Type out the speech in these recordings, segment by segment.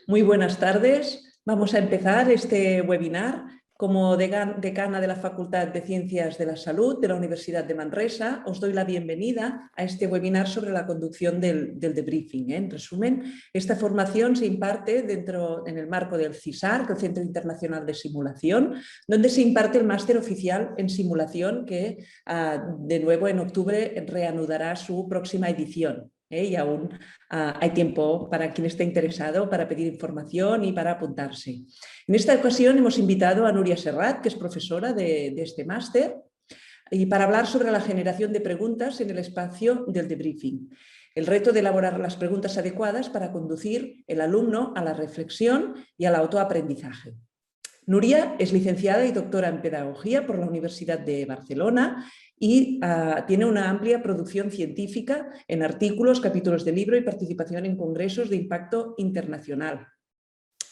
Muy buenas tardes. Vamos a empezar este webinar. Como decana de la Facultad de Ciencias de la Salud de la Universidad de Manresa, os doy la bienvenida a este webinar sobre la conducción del debriefing. En resumen, esta formación se imparte en el marco del CISAR, el Centro Internacional de Simulación, donde se imparte el máster oficial en simulación que de nuevo en octubre reanudará su próxima edición. Y aún hay tiempo para quien esté interesado para pedir información y para apuntarse. En esta ocasión hemos invitado a Núria Serrat, que es profesora de este máster, y para hablar sobre la generación de preguntas en el espacio del debriefing. El reto de elaborar las preguntas adecuadas para conducir el alumno a la reflexión y al autoaprendizaje. Núria es licenciada y doctora en Pedagogía por la Universidad de Barcelona y tiene una amplia producción científica en artículos, capítulos de libro y participación en congresos de impacto internacional.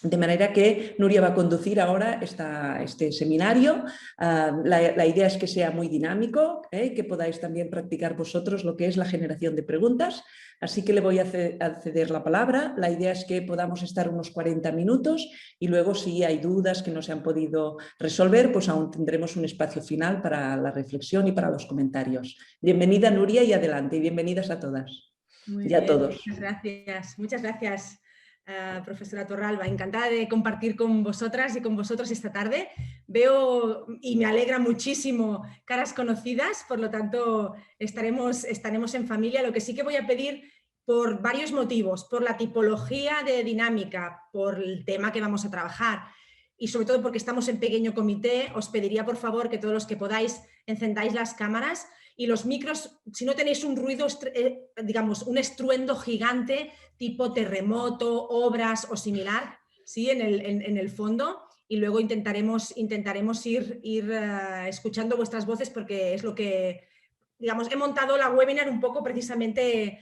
De manera que Núria va a conducir ahora este seminario. La idea es que sea muy dinámico, que podáis también practicar vosotros lo que es la generación de preguntas. Así que le voy a ceder la palabra. La idea es que podamos estar unos 40 minutos y luego si hay dudas que no se han podido resolver, pues aún tendremos un espacio final para la reflexión y para los comentarios. Bienvenida Núria y adelante. Y bienvenidas a todas y a todos. Muchas gracias. Muchas gracias. Profesora Torralba, encantada de compartir con vosotras y con vosotros esta tarde. Veo y me alegra muchísimo caras conocidas, por lo tanto estaremos en familia. Lo que sí que voy a pedir por varios motivos, por la tipología de dinámica, por el tema que vamos a trabajar y sobre todo porque estamos en pequeño comité, os pediría por favor que todos los que podáis encendáis las cámaras y los micros, si no tenéis un ruido, digamos, un estruendo gigante tipo terremoto, obras o similar, ¿sí? en el fondo, y luego intentaremos ir escuchando vuestras voces porque es lo que, digamos, he montado la webinar un poco precisamente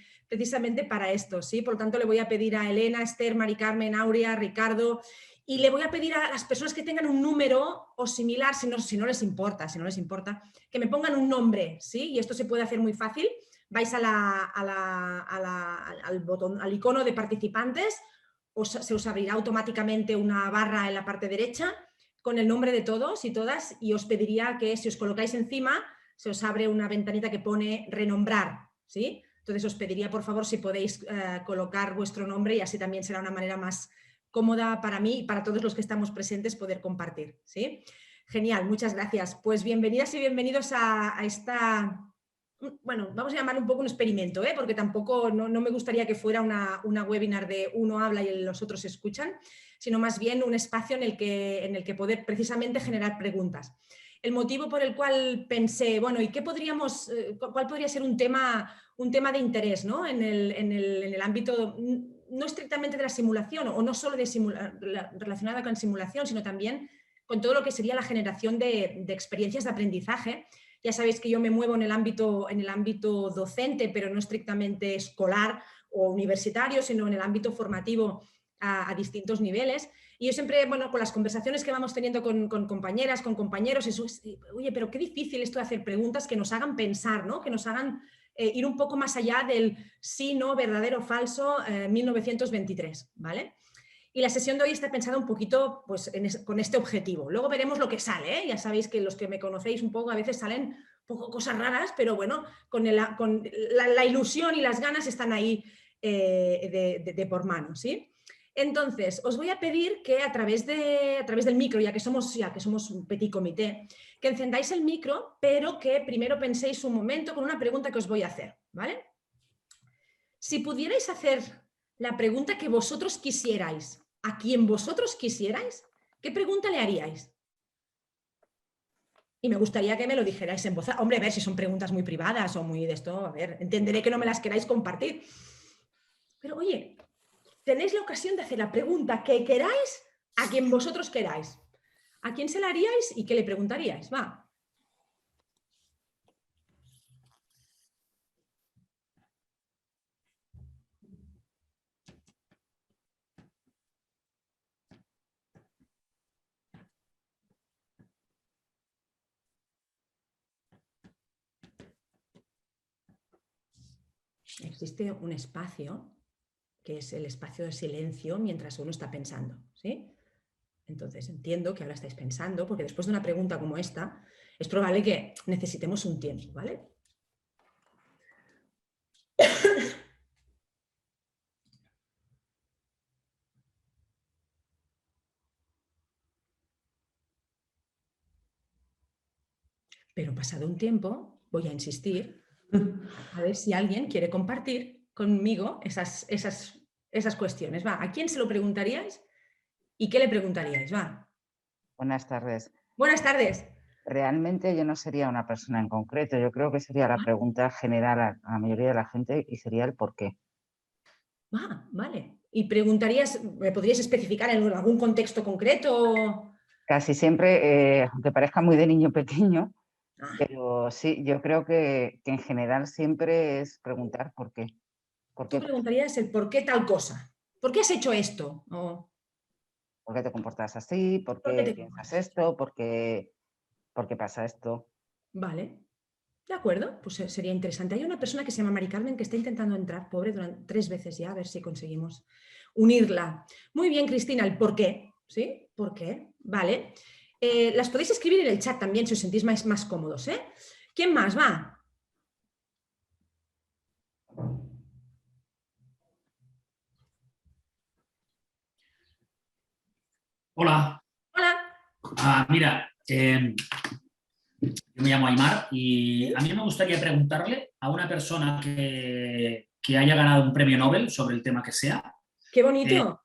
para esto, ¿sí? Por lo tanto, le voy a pedir a Elena, Esther, Mari Carmen, Aurea, Ricardo, y le voy a pedir a las personas que tengan un número o similar, si no les importa, que me pongan un nombre, ¿sí? Y esto se puede hacer muy fácil. Vais al botón, al icono de participantes, se os abrirá automáticamente una barra en la parte derecha con el nombre de todos y todas, y os pediría que si os colocáis encima, se os abre una ventanita que pone renombrar, ¿sí? Entonces os pediría por favor si podéis colocar vuestro nombre y así también será una manera más cómoda para mí y para todos los que estamos presentes poder compartir, ¿sí? Genial, muchas gracias. Pues bienvenidas y bienvenidos a esta, bueno, vamos a llamar un poco un experimento, porque tampoco no me gustaría que fuera una webinar de uno habla y los otros escuchan, sino más bien un espacio en el que poder precisamente generar preguntas. El motivo por el cual pensé, bueno, ¿y cuál podría ser un tema de interés, ¿no? en el ámbito no estrictamente de la simulación o no solo relacionada con simulación, sino también con todo lo que sería la generación de experiencias de aprendizaje. Ya sabéis que yo me muevo en el ámbito docente, pero no estrictamente escolar o universitario, sino en el ámbito formativo a distintos niveles. Y yo siempre, bueno, con las conversaciones que vamos teniendo con compañeras, con compañeros, oye, pero qué difícil esto de hacer preguntas que nos hagan pensar, ¿no? Que nos hagan ir un poco más allá del sí, no, verdadero, falso, 1923, ¿vale? Y la sesión de hoy está pensada un poquito pues, con este objetivo. Luego veremos lo que sale, ¿eh? Ya sabéis que los que me conocéis un poco a veces salen un poco cosas raras, pero bueno, con la ilusión y las ganas están ahí de por mano, ¿sí? Entonces, os voy a pedir que a través del micro, ya que somos un petit comité, que encendáis el micro, pero que primero penséis un momento con una pregunta que os voy a hacer, ¿vale? Si pudierais hacer la pregunta que vosotros quisierais, a quien vosotros quisierais, ¿qué pregunta le haríais? Y me gustaría que me lo dijerais en voz alta. Hombre, a ver, si son preguntas muy privadas o muy de esto, a ver, entenderé que no me las queráis compartir. Pero oye, tenéis la ocasión de hacer la pregunta que queráis a quien vosotros queráis. ¿A quién se la haríais y qué le preguntaríais? Va. Existe un espacio que es el espacio de silencio mientras uno está pensando, ¿sí? Entonces entiendo que ahora estáis pensando, porque después de una pregunta como esta, es probable que necesitemos un tiempo, ¿vale? Pero pasado un tiempo, voy a insistir a ver si alguien quiere compartir conmigo esas cuestiones. Va, ¿a quién se lo preguntaríais y qué le preguntaríais? Va. Buenas tardes. Buenas tardes. Realmente yo no sería una persona en concreto, yo creo que sería la pregunta general a la mayoría de la gente y sería el por qué. Ah, vale. ¿Y preguntarías, me podrías especificar en algún contexto concreto? Casi siempre, aunque parezca muy de niño pequeño, Ah, pero sí, yo creo que en general siempre es preguntar por qué. ¿Por tú qué, preguntarías el por qué tal cosa. ¿Por qué has hecho esto? O, por qué te comportas así? ¿Por ¿por qué qué te piensas comportas así? esto? ¿Por qué pasa esto? Vale. De acuerdo, pues sería interesante. Hay una persona que se llama Mari Carmen que está intentando entrar, pobre, durante 3 veces ya, a ver si conseguimos unirla. Muy bien, Cristina, el por qué, ¿sí? ¿Por qué? Vale. Las podéis escribir en el chat también si os sentís más cómodos, ¿eh? ¿Quién más va? Hola. Hola. Mira, yo me llamo Aymar y ¿Sí? a mí me gustaría preguntarle a una persona que haya ganado un premio Nobel sobre el tema que sea, Qué bonito.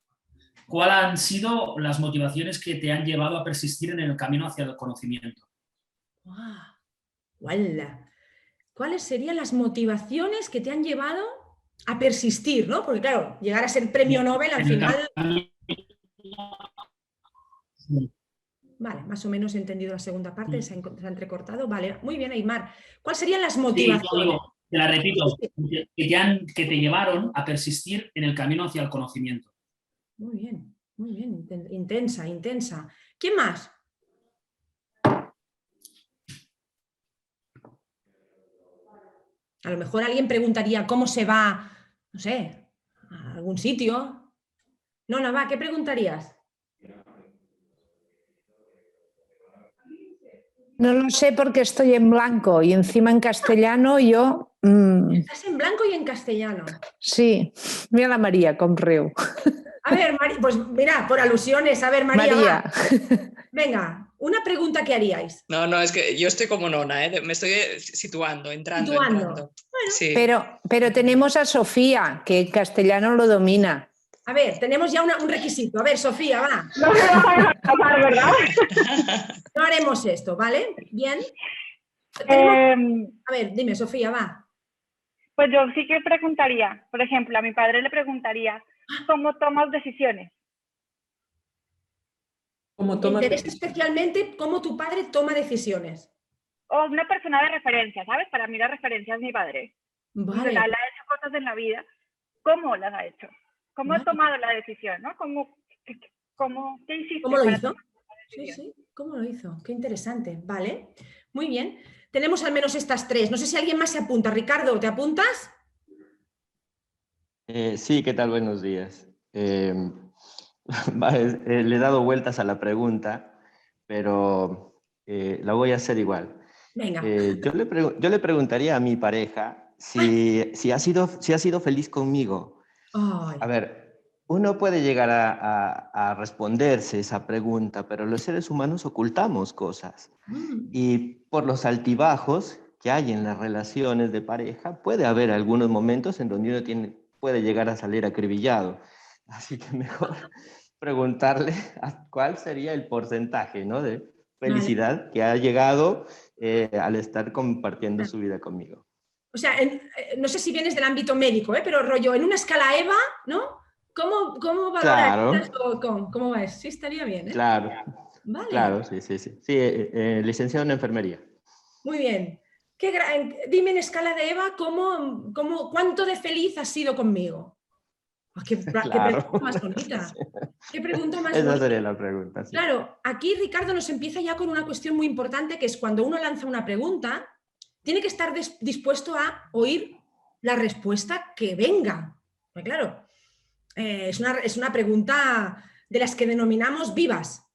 ¿cuáles han sido las motivaciones que te han llevado a persistir en el camino hacia el conocimiento? ¡Guau! ¡Guala! ¿Cuáles serían las motivaciones que te han llevado a persistir, ¿no? Porque claro, llegar a ser premio Nobel al En el final... camino- Vale, más o menos he entendido la segunda parte, se ha entrecortado. Vale, muy bien, Aymar. ¿Cuáles serían las Sí, no motivaciones? digo, te la repito, Sí, sí. que te llevaron a persistir en el camino hacia el conocimiento. Muy bien, intensa, intensa. ¿Quién más? A lo mejor alguien preguntaría cómo se va, no sé, a algún sitio. No, no, va, ¿qué preguntarías? No lo sé porque estoy en blanco y encima en castellano yo... Estás en blanco y en castellano. sí, mira la María com riu. A ver, pues mira, por alusiones, a ver, María, María. va. Venga, una pregunta que haríais. No, es que yo estoy como nona, ¿eh? Me estoy situando, entrando. Bueno, Sí. Pero tenemos a Sofía, que en castellano lo domina. a ver, tenemos ya un requisito. A ver, Sofía, va. No me vas a escapar, ¿verdad? No haremos esto, ¿vale? Bien. A ver, dime, Sofía, va. Pues yo sí que preguntaría, por ejemplo, a mi padre le preguntaría, ¿cómo tomas decisiones? Como Me tomas interesa decisiones. especialmente cómo tu padre toma decisiones. O una persona de referencia, ¿sabes? Para mí la referencia es mi padre. Vale. Él ha hecho cosas en la vida. ¿Cómo las ha hecho? ¿Cómo Vale. ha tomado la decisión? ¿No? ¿Qué hiciste ¿Cómo lo para hizo? tomar la Sí, decisión? sí, ¿cómo lo hizo? Qué interesante. Vale, muy bien. Tenemos al menos estas 3. No sé si alguien más se apunta. Ricardo, ¿te apuntas? Sí, ¿qué tal? Buenos días. Le he dado vueltas a la pregunta, pero la voy a hacer igual. Venga. Yo le preguntaría a mi pareja si ha sido feliz conmigo. Ay. A ver, uno puede llegar a responderse esa pregunta, pero los seres humanos ocultamos cosas. Y por los altibajos que hay en las relaciones de pareja, puede haber algunos momentos en donde uno puede llegar a salir acribillado. Así que mejor preguntarle cuál sería el porcentaje, ¿no?, de felicidad que ha llegado al estar compartiendo su vida conmigo. O sea, no sé si vienes del ámbito médico, pero rollo, en una escala EVA, ¿no? ¿Cómo valorarías Claro. cómo va? Sí, estaría bien, ¿eh? Claro, Vale. claro, sí. Sí, licenciado en enfermería. Muy bien. Dime en escala de EVA cuánto de feliz has sido conmigo. ¿Qué Claro. pregunta más bonita? ¿Qué pregunta más Esa bonita? sería la pregunta, sí. Claro, aquí Ricardo nos empieza ya con una cuestión muy importante, que es cuando uno lanza una pregunta, tiene que estar dispuesto a oír la respuesta que venga. Pues claro, es una pregunta de las que denominamos vivas.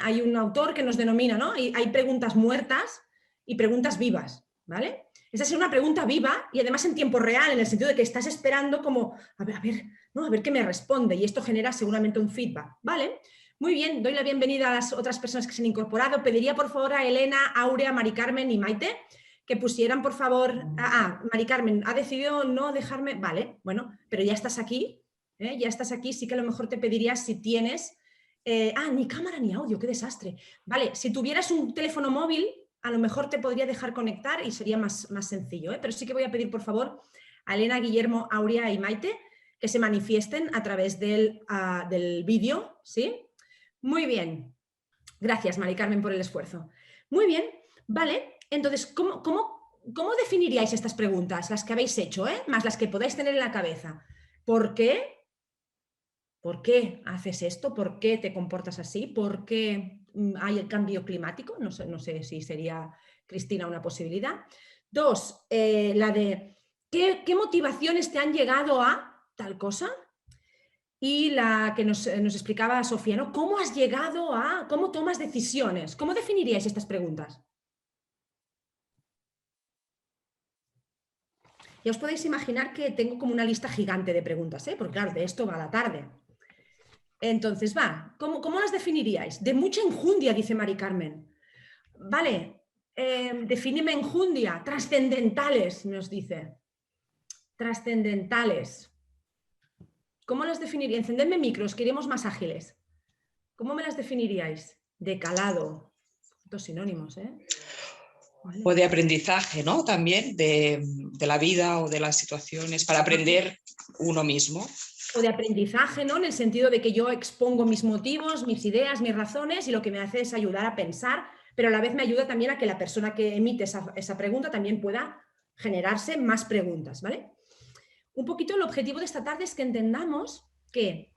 Hay un autor que nos denomina, ¿no? Hay preguntas muertas y preguntas vivas, ¿vale? Esa es una pregunta viva y además en tiempo real, en el sentido de que estás esperando como, a ver qué me responde, y esto genera seguramente un feedback, ¿vale? Muy bien, doy la bienvenida a las otras personas que se han incorporado. Pediría por favor a Elena, Aurea, Mari Carmen y Maite que pusieran por favor... Mari Carmen ha decidido no dejarme... Vale, bueno, pero ya estás aquí, ya estás aquí, sí que a lo mejor te pediría si tienes... ni cámara ni audio, qué desastre. Vale, si tuvieras un teléfono móvil, a lo mejor te podría dejar conectar y sería más sencillo, pero sí que voy a pedir por favor a Elena, Guillermo, Aurea y Maite que se manifiesten a través del vídeo, ¿sí? Muy bien. Gracias, Mari Carmen, por el esfuerzo. Muy bien, vale. Entonces, ¿cómo definiríais estas preguntas, las que habéis hecho, más las que podáis tener en la cabeza? ¿Por qué? ¿Por qué haces esto? ¿Por qué te comportas así? ¿Por qué hay el cambio climático? No sé si sería, Cristina, una posibilidad. 2, la de ¿qué motivaciones te han llegado a tal cosa? Y la que nos explicaba Sofía, ¿no? ¿Cómo has llegado a, cómo tomas decisiones? ¿Cómo definiríais estas preguntas? Ya os podéis imaginar que tengo como una lista gigante de preguntas, porque claro, de esto va la tarde. Entonces, ¿cómo las definiríais? De mucha enjundia, dice Mari Carmen. Vale, defíneme enjundia. Trascendentales, nos dice. Trascendentales. ¿Cómo las definiríais? Encendedme micros, que iremos más ágiles. ¿Cómo me las definiríais? De calado. Dos sinónimos, Vale. O de aprendizaje, ¿no? También de la vida o de las situaciones, para aprender uno mismo. O de aprendizaje, ¿no? En el sentido de que yo expongo mis motivos, mis ideas, mis razones y lo que me hace es ayudar a pensar, pero a la vez me ayuda también a que la persona que emite esa pregunta también pueda generarse más preguntas, ¿vale? Un poquito el objetivo de esta tarde es que entendamos que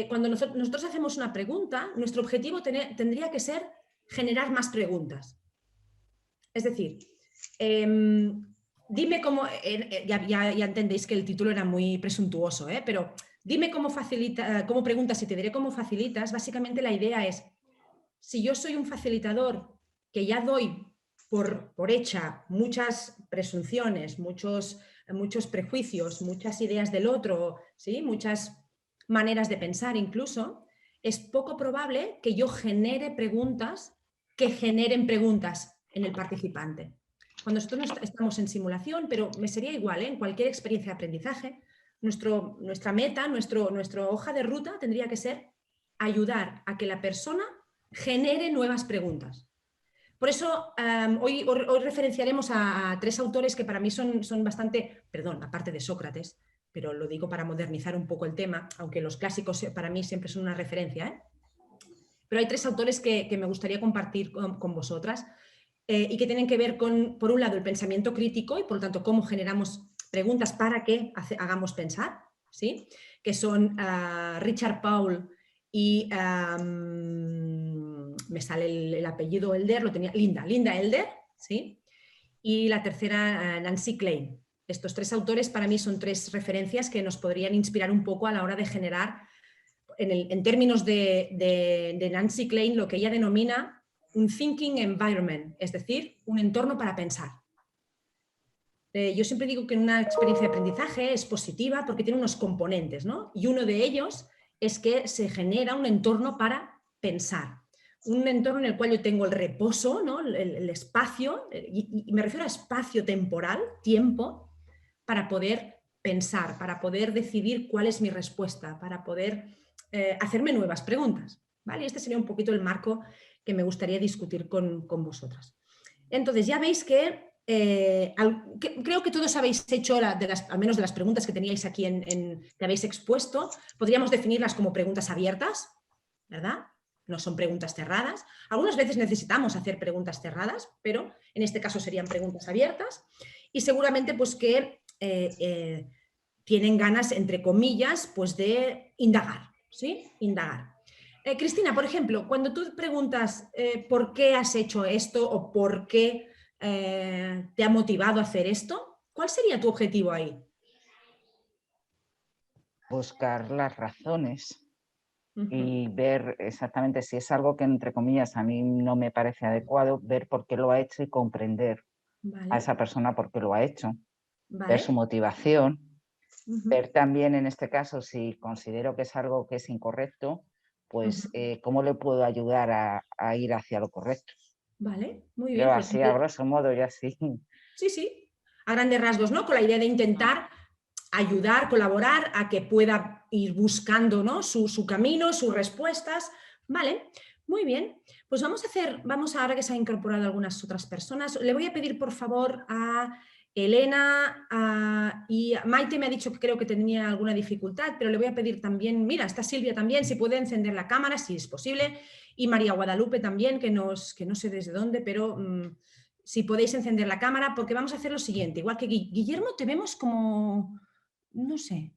cuando nosotros hacemos una pregunta, nuestro objetivo tendría que ser generar más preguntas. Es decir, dime cómo, ya entendéis que el título era muy presuntuoso, pero dime cómo preguntas y te diré cómo facilitas. Básicamente la idea es, si yo soy un facilitador que ya doy por hecha muchas presunciones, muchos prejuicios, muchas ideas del otro, ¿sí? Muchas maneras de pensar incluso, es poco probable que yo genere preguntas que generen preguntas en el participante. Cuando nosotros estamos en simulación, pero me sería igual, en cualquier experiencia de aprendizaje, nuestra meta, nuestra hoja de ruta tendría que ser ayudar a que la persona genere nuevas preguntas. Por eso hoy referenciaremos a 3 autores que para mí son bastante, aparte de Sócrates, pero lo digo para modernizar un poco el tema, aunque los clásicos para mí siempre son una referencia, Pero hay 3 autores que me gustaría compartir con vosotras y que tienen que ver con, por un lado, el pensamiento crítico y por lo tanto cómo generamos preguntas para que hagamos pensar, ¿sí? Que son Richard Paul y me sale el apellido Elder, lo tenía Linda Elder, ¿sí? Y la tercera, Nancy Klein. Estos 3 autores para mí son 3 referencias que nos podrían inspirar un poco a la hora de generar, en términos de Nancy Klein, lo que ella denomina un thinking environment, es decir, un entorno para pensar. Yo siempre digo que una experiencia de aprendizaje es positiva porque tiene unos componentes, ¿no? Y uno de ellos es que se genera un entorno para pensar. Un entorno en el cual yo tengo el reposo, ¿no? el espacio, y me refiero a espacio temporal, tiempo, para poder pensar, para poder decidir cuál es mi respuesta, para poder hacerme nuevas preguntas, ¿vale? Este sería un poquito el marco que me gustaría discutir con vosotras. Entonces, ya veis que creo que todos habéis hecho, al menos de las preguntas que teníais aquí que habéis expuesto, podríamos definirlas como preguntas abiertas, ¿verdad? No son preguntas cerradas. Algunas veces necesitamos hacer preguntas cerradas, pero en este caso serían preguntas abiertas y seguramente pues que tienen ganas, entre comillas, pues de indagar, ¿sí? Indagar. Cristina, por ejemplo, cuando tú preguntas ¿por qué has hecho esto o por qué te ha motivado a hacer esto? ¿Cuál sería tu objetivo ahí? buscar las razones y ver exactamente si es algo que, entre comillas, a mí no me parece adecuado, ver por qué lo ha hecho y comprender a esa persona por qué lo ha hecho, ver su motivación, ver también en este caso si considero que es algo que es incorrecto, pues cómo le puedo ayudar a ir hacia lo correcto. Vale, muy bien. Pero Pues así, a grosso modo, y así. sí, sí, a grandes rasgos, ¿no? Con la idea de intentar ayudar, colaborar a que pueda ir buscando, ¿no? su camino, sus respuestas. Vale, muy bien. Pues vamos ahora que se han incorporado algunas otras personas, le voy a pedir por favor a Elena y Maite me ha dicho que creo que tenía alguna dificultad, pero le voy a pedir también, mira, está Silvia también, si puede encender la cámara, si es posible, y María Guadalupe también, que no sé desde dónde, pero si podéis encender la cámara, porque vamos a hacer lo siguiente, igual que Guillermo, te vemos como, no sé,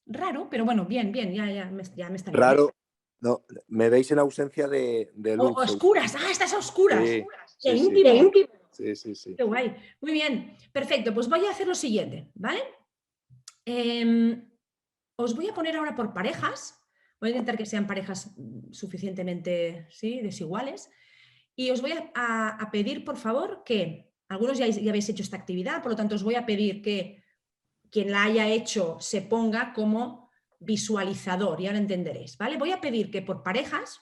raro, pero bueno, bien, ya me está bien. Raro, no, me veis en ausencia de luz. Oscuras, estás a oscuras. Sí, Qué sí, íntimo. Sí. Qué guay. Muy bien, perfecto, pues voy a hacer lo siguiente, ¿vale? Os voy a poner ahora por parejas, voy a intentar que sean parejas suficientemente desiguales, y os voy a pedir, por favor, que algunos ya habéis hecho esta actividad, por lo tanto os voy a pedir que quien la haya hecho se ponga como visualizador, y ahora entenderéis, ¿vale? Voy a pedir que por parejas,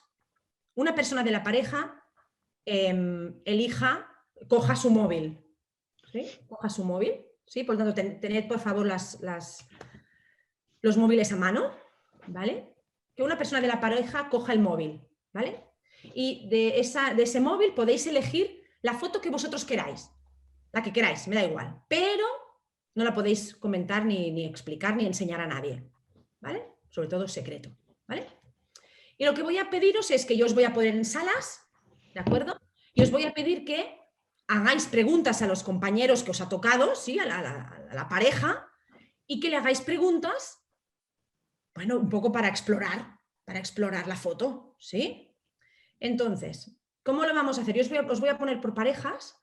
una persona de la pareja coja su móvil, ¿sí? Coja su móvil, ¿sí? Por lo tanto, tened por favor los móviles a mano, ¿vale? Que una persona de la pareja coja el móvil, ¿vale? Y de ese móvil podéis elegir la foto que vosotros queráis, la que queráis, me da igual, pero no la podéis comentar ni explicar ni enseñar a nadie, ¿vale? Sobre todo secreto, ¿vale? Y lo que voy a pediros es que yo os voy a poner en salas, ¿de acuerdo? Y os voy a pedir que hagáis preguntas a los compañeros que os ha tocado, ¿sí? A la pareja, y que le hagáis preguntas, bueno, un poco para explorar la foto, ¿sí? Entonces, ¿cómo lo vamos a hacer? Yo os voy a poner por parejas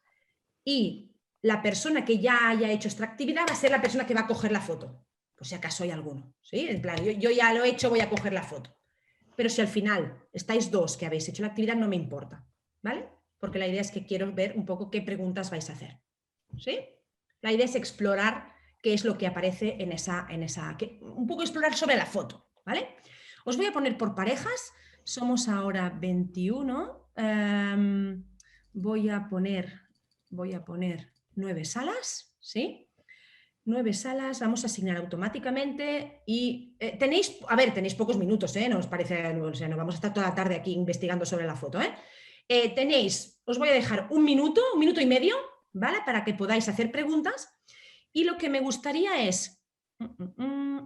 y la persona que ya haya hecho esta actividad va a ser la persona que va a coger la foto, por si acaso hay alguno, ¿sí? En plan, yo ya lo he hecho, voy a coger la foto. Pero si al final estáis dos que habéis hecho la actividad, no me importa, ¿vale? Porque la idea es que quiero ver un poco qué preguntas vais a hacer, ¿sí? La idea es explorar qué es lo que aparece un poco explorar sobre la foto, ¿vale? Os voy a poner por parejas, somos ahora 21, voy a poner 9 salas, ¿sí? 9 salas, vamos a asignar automáticamente y tenéis pocos minutos, no os parece, no vamos a estar toda la tarde aquí investigando sobre la foto, os voy a dejar un minuto y medio, ¿vale? Para que podáis hacer preguntas y lo que me gustaría es,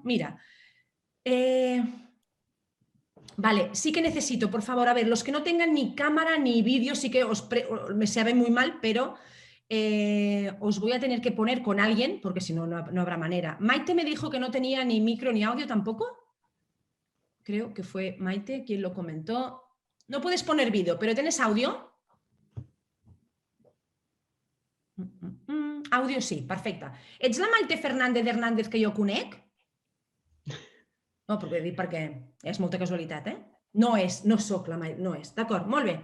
mira, vale, sí que necesito, por favor, a ver, los que no tengan ni cámara ni vídeo, sí que me sabe muy mal, pero os voy a tener que poner con alguien, porque si no, no habrá manera. Maite me dijo que no tenía ni micro ni audio tampoco. Creo que fue Maite quien lo comentó. No puedes poner vídeo, pero ¿tienes audio? Audio sí, perfecte. Ets la Maite Fernández Hernández que jo conec? No, perquè és molta casualitat, No soc la Maite, no és. D'acord, molt bé.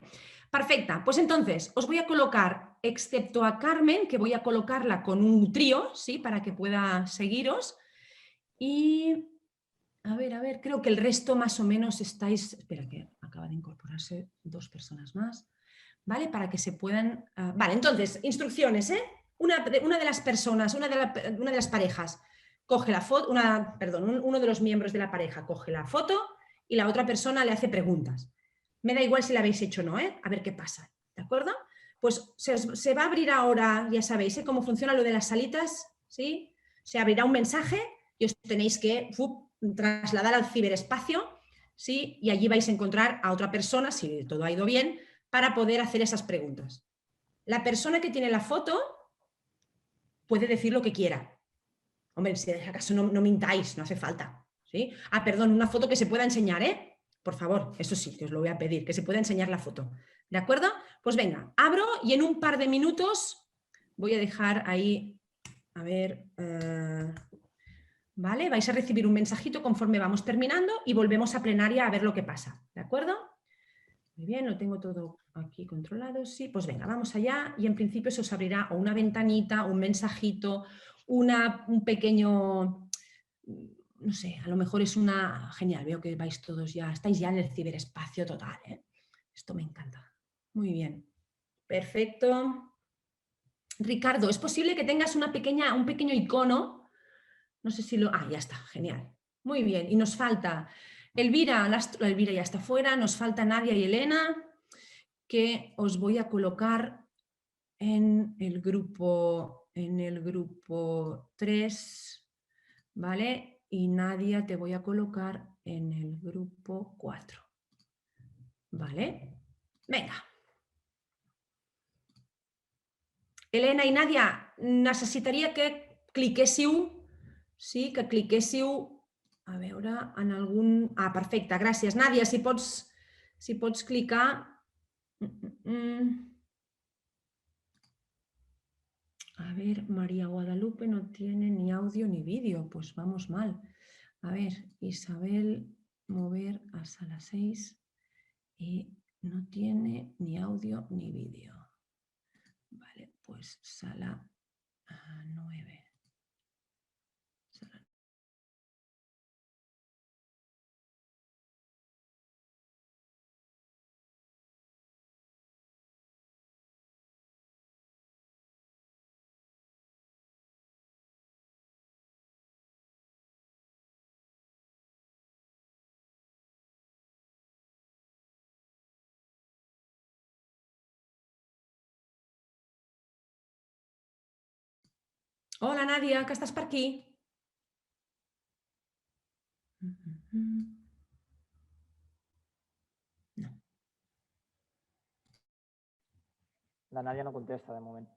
Perfecte, pues entonces os voy a colocar, excepto a Carmen, que voy a colocarla con un trío, ¿sí? Para que pueda seguiros. Y, a ver, creo que el resto más o menos estáis... Espera, que acaba de incorporarse 2 personas más, ¿vale? Para que se puedan... Vale, entonces, instrucciones, Una de las personas, una de las parejas coge la foto, uno de los miembros de la pareja coge la foto y la otra persona le hace preguntas. Me da igual si la habéis hecho o no, a ver qué pasa, ¿de acuerdo? Pues se va a abrir ahora, ya sabéis, cómo funciona lo de las salitas, ¿sí? Se abrirá un mensaje y os tenéis que trasladar al ciberespacio, ¿sí? Y allí vais a encontrar a otra persona, si todo ha ido bien, para poder hacer esas preguntas. La persona que tiene la foto puede decir lo que quiera. Hombre, si acaso no mintáis, no hace falta, ¿sí? Perdón, una foto que se pueda enseñar, Por favor, eso sí, que os lo voy a pedir, que se pueda enseñar la foto. ¿De acuerdo? Pues venga, abro y en un par de minutos voy a dejar ahí, a ver, ¿vale? Vais a recibir un mensajito conforme vamos terminando y volvemos a plenaria a ver lo que pasa, ¿de acuerdo? Muy bien, lo tengo todo aquí controlado, sí. Pues venga, vamos allá y en principio se os abrirá o una ventanita, un mensajito, un pequeño, no sé, a lo mejor es una... Genial, veo que vais todos ya, estáis ya en el ciberespacio total, ¿eh? Esto me encanta. Muy bien, perfecto. Ricardo, ¿es posible que tengas un pequeño icono? No sé si lo... Ah, ya está, genial. Muy bien, y nos falta... Elvira ya está fuera, nos falta Nadia y Elena, que os voy a colocar en el grupo 3, ¿vale? Y Nadia te voy a colocar en el grupo 4, ¿vale? Venga. Elena i Nadia, necessitaria que cliquéssiu, sí, que cliquéssiu, a veure, en algun... Ah, perfecte, gràcies. Nadia, si pots clicar... A ver, María Guadalupe no tiene ni audio ni vídeo, pues vamos mal. A ver, Isabel, mover a sala 6 y no tiene ni audio ni vídeo. Vale, pues sala 9. Hola, Nadia, que estàs per aquí? No. La Nadia no contesta de momento.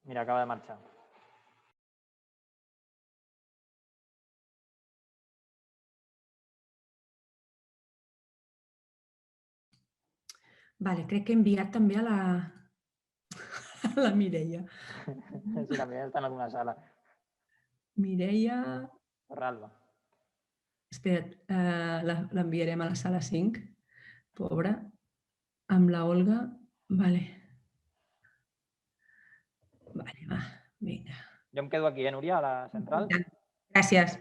Mira, acaba de marchar. Vale, crec que he enviat també a la Mireia. Sí, la Mireia està en alguna sala. Mireia... Torralba. Espera't, l'enviarem a la sala 5, pobra, amb la Olga. Vale. Vale, va, vinga. Jo em quedo aquí, Núria, a la central. Gràcies.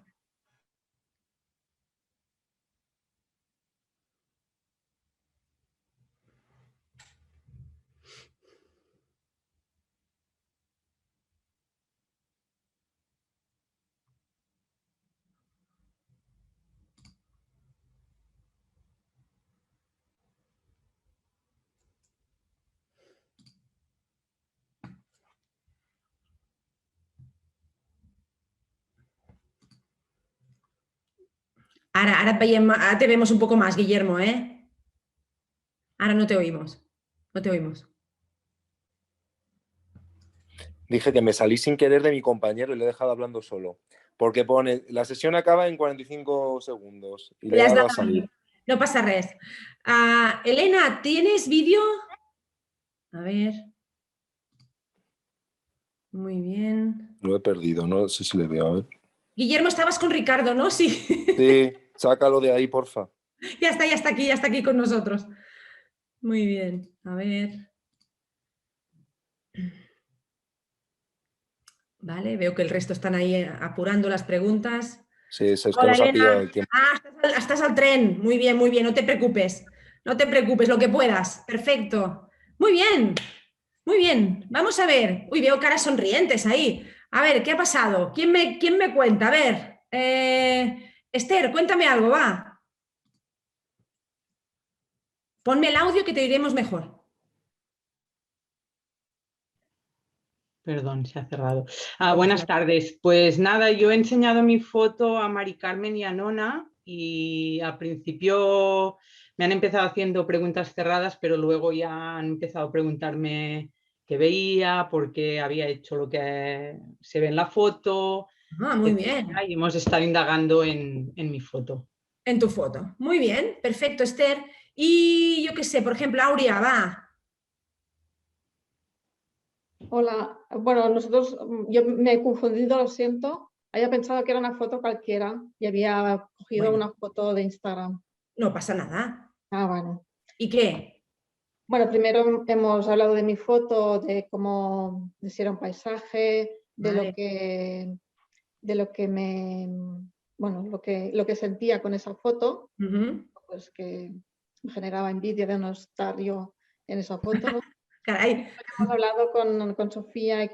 Ahora te vemos un poco más, Guillermo, ¿eh? Ahora no te oímos. No te oímos. Dije que me salí sin querer de mi compañero y le he dejado hablando solo. Porque pone, la sesión acaba en 45 segundos. Y le he dado a salir. No pasa res. Elena, ¿tienes vídeo? A ver. Muy bien. Lo he perdido, no sé si le veo, a ver. Guillermo, estabas con Ricardo, ¿no? Sí. Sí, sácalo de ahí, porfa. Ya está aquí con nosotros. Muy bien, a ver. Vale, veo que el resto están ahí apurando las preguntas. Sí, es que nos ha pillado el tiempo. Estás al tren. Muy bien, no te preocupes. No te preocupes, lo que puedas. Perfecto. Muy bien. Vamos a ver. Uy, veo caras sonrientes ahí. A ver, ¿qué ha pasado? ¿Quién me cuenta? A ver, Esther, cuéntame algo, va. Ponme el audio que te oiremos mejor. Perdón, se ha cerrado. Buenas tardes. Pues nada, yo he enseñado mi foto a Mari Carmen y a Nona y al principio me han empezado haciendo preguntas cerradas, pero luego ya han empezado a preguntarme qué veía, por qué había hecho lo que se ve en la foto. Muy bien. Y hemos estado indagando en mi foto. En tu foto. Muy bien, perfecto, Esther. Y yo qué sé, por ejemplo, Aurea, va. Hola, bueno, yo me he confundido, lo siento. Había pensado que era una foto cualquiera y había cogido una foto de Instagram. No pasa nada. Ah, bueno. ¿Y qué? Bueno, primero hemos hablado de mi foto, de cómo de si era un paisaje, de lo que me, bueno, lo que sentía con esa foto, pues que me generaba envidia de no estar yo en esa foto, ¿no? Caray. Hemos hablado con Sofía y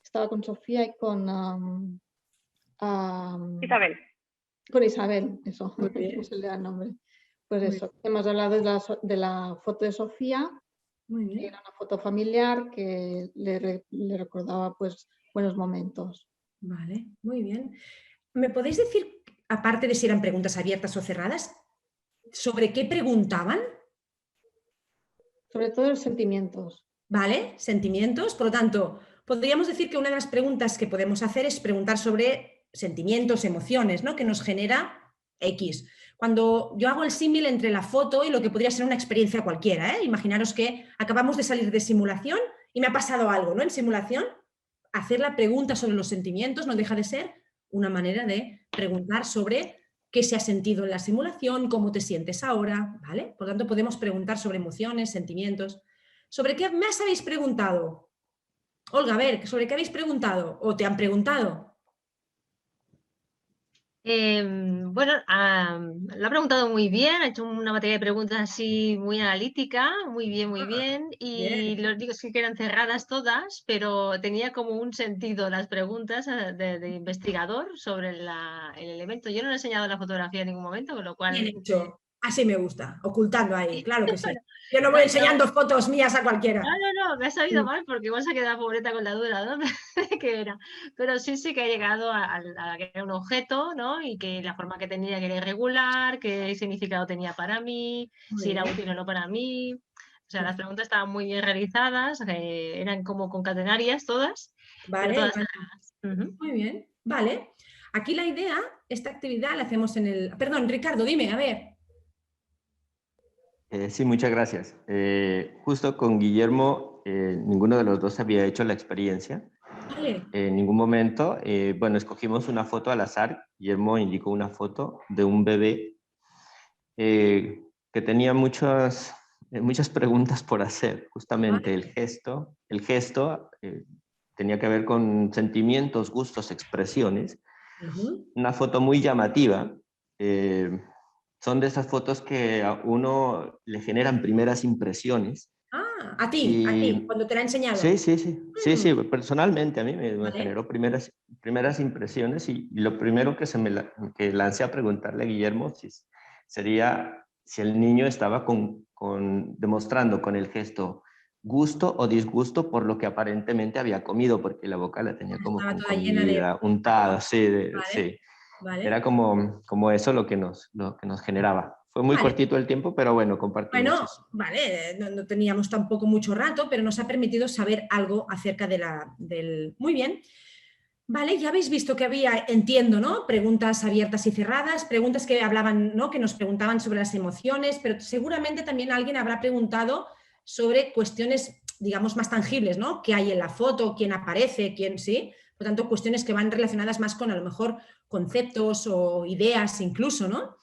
estaba con Sofía y con Isabel. Con Isabel, eso, no se le da el nombre. Pues eso, hemos hablado de la foto de Sofía, que era una foto familiar que le recordaba pues buenos momentos. Vale, muy bien. ¿Me podéis decir, aparte de si eran preguntas abiertas o cerradas, sobre qué preguntaban? Sobre todo los sentimientos. Vale, sentimientos. Por lo tanto, podríamos decir que una de las preguntas que podemos hacer es preguntar sobre sentimientos, emociones, ¿no? Que nos genera X. Cuando yo hago el símil entre la foto y lo que podría ser una experiencia cualquiera, ¿eh? Imaginaros que acabamos de salir de simulación y me ha pasado algo, ¿no? En simulación, hacer la pregunta sobre los sentimientos no deja de ser una manera de preguntar sobre qué se ha sentido en la simulación, cómo te sientes ahora, ¿vale? Por lo tanto, podemos preguntar sobre emociones, sentimientos. ¿Sobre qué más habéis preguntado? Olga, a ver, ¿sobre qué habéis preguntado? ¿O te han preguntado? Bueno, lo ha preguntado muy bien, ha hecho una batería de preguntas así muy analítica, muy bien, y los digo que eran cerradas todas, pero tenía como un sentido las preguntas de investigador sobre el elemento. Yo no le he enseñado la fotografía en ningún momento, con lo cual... Bien hecho. Así me gusta, ocultando ahí, claro que sí. Yo no voy enseñando fotos mías a cualquiera. No, me ha sabido mal porque igual se ha quedado pobreta con la duda, ¿no? ¿Qué era? Pero sí que ha llegado a que era un objeto, ¿no? Y que la forma que tenía que era irregular, qué significado tenía para mí, si era útil o no para mí. O sea, las preguntas estaban muy bien realizadas, eran como concatenarias todas, Vale, pero todas vale. Muy bien, vale. Aquí la idea, esta actividad la hacemos en el... Perdón, Ricardo, dime, a ver. Sí, muchas gracias. Justo con Guillermo, ninguno de los dos había hecho la experiencia. Vale. En ningún momento. Bueno, escogimos una foto al azar. Guillermo indicó una foto de un bebé que tenía muchas preguntas por hacer. Justamente el gesto tenía que ver con sentimientos, gustos, expresiones. Una foto muy llamativa. Son de esas fotos que a uno le generan primeras impresiones. Ah, a ti, cuando te la he enseñado. Sí, personalmente a mí me generó primeras impresiones y lo primero que lancé a preguntarle a Guillermo sería si el niño estaba demostrando con el gesto gusto o disgusto por lo que aparentemente había comido, porque la boca la tenía como con comida, untada, sí. Vale. Era como eso lo que nos generaba. Fue muy cortito el tiempo, pero bueno, compartimos eso. Vale, no teníamos tampoco mucho rato, pero nos ha permitido saber algo acerca del... Muy bien. Vale, ya habéis visto que había, entiendo, ¿no? Preguntas abiertas y cerradas, preguntas que hablaban, ¿no? Que nos preguntaban sobre las emociones, pero seguramente también alguien habrá preguntado sobre cuestiones, digamos, más tangibles, ¿no? ¿Qué hay en la foto? ¿Quién aparece? ¿Quién sí? Por tanto, cuestiones que van relacionadas más con, a lo mejor, conceptos o ideas incluso, ¿no?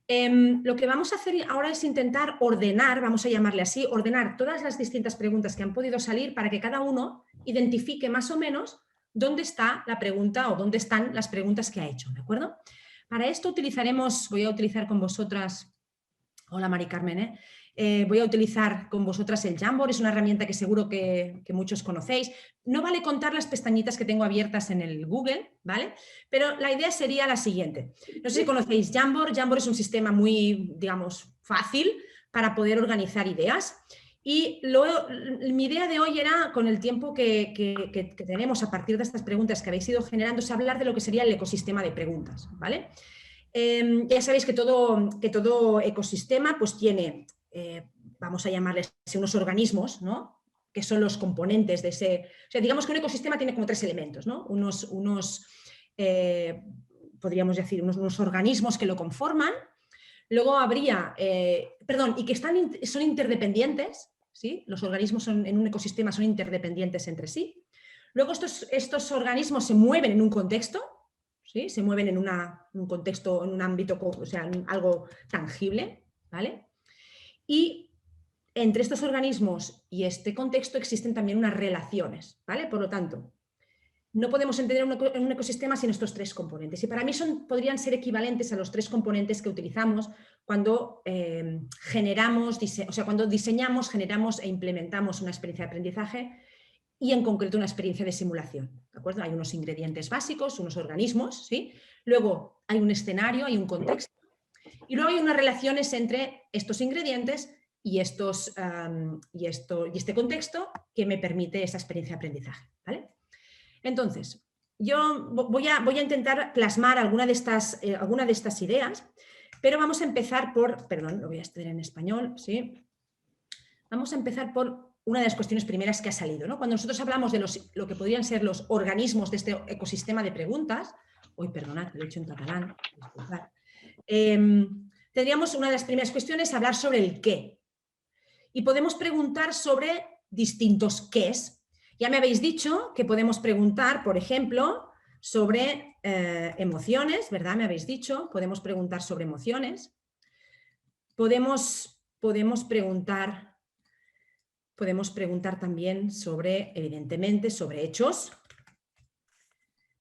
Lo que vamos a hacer ahora es intentar ordenar, vamos a llamarle así, ordenar todas las distintas preguntas que han podido salir para que cada uno identifique más o menos dónde está la pregunta o dónde están las preguntas que ha hecho, ¿de acuerdo? Para esto voy a utilizar con vosotras, hola Mari Carmen, voy a utilizar con vosotras el Jamboard, es una herramienta que seguro que muchos conocéis. No vale contar las pestañitas que tengo abiertas en el Google, ¿vale? Pero la idea sería la siguiente. No sé si conocéis Jamboard. Jamboard es un sistema muy, digamos, fácil para poder organizar ideas. Y mi idea de hoy era, con el tiempo que tenemos a partir de estas preguntas que habéis ido generando, es hablar de lo que sería el ecosistema de preguntas, ¿vale? Ya sabéis que todo ecosistema pues tiene, vamos a llamarles unos organismos, ¿no? Que son los componentes de ese... O sea, digamos que un ecosistema tiene como tres elementos, ¿no? Podríamos decir, unos organismos que lo conforman. Luego habría, y que son interdependientes, ¿sí? Los organismos en un ecosistema son interdependientes entre sí. Luego estos organismos se mueven en un contexto, ¿sí? Se mueven en un contexto, en un ámbito, o sea, en algo tangible, ¿vale? Y entre estos organismos y este contexto existen también unas relaciones, ¿vale? Por lo tanto, no podemos entender un ecosistema sin estos tres componentes. Y para mí podrían ser equivalentes a los tres componentes que utilizamos cuando cuando diseñamos, generamos e implementamos una experiencia de aprendizaje y en concreto una experiencia de simulación. ¿De acuerdo? Hay unos ingredientes básicos, unos organismos, ¿sí? Luego hay un escenario, hay un contexto y luego hay unas relaciones entre estos ingredientes y este contexto que me permite esa experiencia de aprendizaje, ¿vale? Entonces, yo voy a intentar plasmar alguna de estas ideas, pero vamos a empezar por, perdón, lo voy a estudiar en español, ¿sí? Vamos a empezar por una de las cuestiones primeras que ha salido, ¿no? Cuando nosotros hablamos de lo que podrían ser los organismos de este ecosistema de preguntas, perdonad, lo he dicho en catalán, tendríamos una de las primeras cuestiones hablar sobre el qué. Y podemos preguntar sobre distintos qués. Ya me habéis dicho que podemos preguntar, por ejemplo, sobre emociones, ¿verdad? Me habéis dicho, podemos preguntar sobre emociones. Podemos preguntar también sobre, evidentemente, sobre hechos.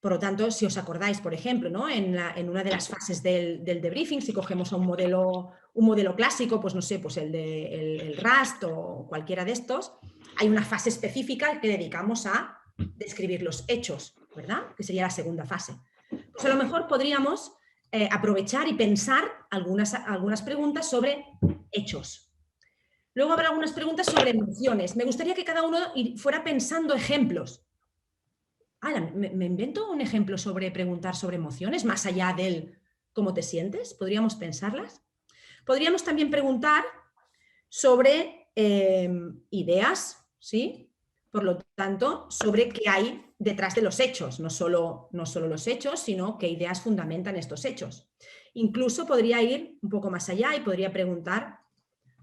Por lo tanto, si os acordáis, por ejemplo, ¿no? en una de las fases del debriefing, si cogemos un modelo clásico, pues no sé, pues el Rust o cualquiera de estos, hay una fase específica que dedicamos a describir los hechos, ¿verdad? Que sería la segunda fase. Pues a lo mejor podríamos aprovechar y pensar algunas preguntas sobre hechos. Luego habrá algunas preguntas sobre emociones. Me gustaría que cada uno fuera pensando ejemplos. ¿Me invento un ejemplo sobre preguntar sobre emociones, más allá del cómo te sientes? ¿Podríamos pensarlas? Podríamos también preguntar sobre ideas, ¿sí? Por lo tanto, sobre qué hay detrás de los hechos, no solo los hechos, sino qué ideas fundamentan estos hechos. Incluso podría ir un poco más allá y podría preguntar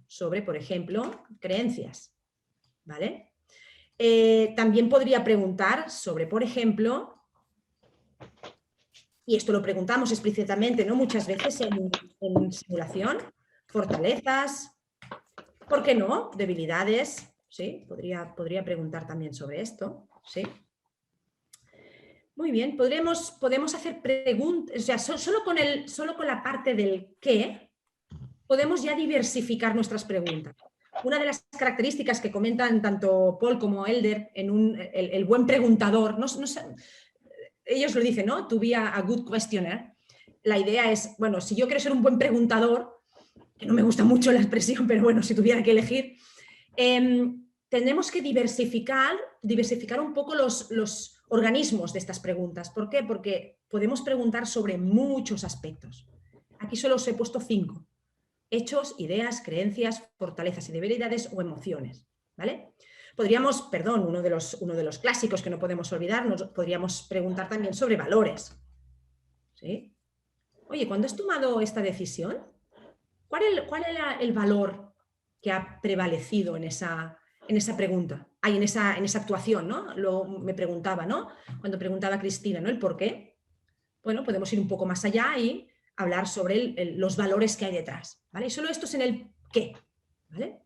sobre, por ejemplo, creencias, ¿vale? También podría preguntar sobre, por ejemplo, y esto lo preguntamos explícitamente, ¿no? Muchas veces en simulación, fortalezas, ¿por qué no? Debilidades, ¿sí? Podría preguntar también sobre esto, ¿sí? Muy bien, podemos hacer preguntas, o sea, solo con la parte del qué, podemos ya diversificar nuestras preguntas. Una de las características que comentan tanto Paul como Elder en el buen preguntador, ellos lo dicen, ¿no? To be a good questioner. La idea es, bueno, si yo quiero ser un buen preguntador, que no me gusta mucho la expresión, pero bueno, si tuviera que elegir, tendremos que diversificar un poco los organismos de estas preguntas. ¿Por qué? Porque podemos preguntar sobre muchos aspectos. Aquí solo os he puesto 5. Hechos, ideas, creencias, fortalezas y debilidades o emociones, ¿vale? Podríamos, uno de los clásicos que no podemos olvidarnos, podríamos preguntar también sobre valores, ¿sí? Oye, ¿cuándo has tomado esta decisión? ¿Cuál era el valor que ha prevalecido en esa pregunta? En esa actuación, ¿no? Luego me preguntaba, ¿no? Cuando preguntaba a Cristina, ¿no? ¿El por qué? Bueno, podemos ir un poco más allá y hablar sobre los valores que hay detrás, ¿vale? Y solo esto es en el qué, ¿vale?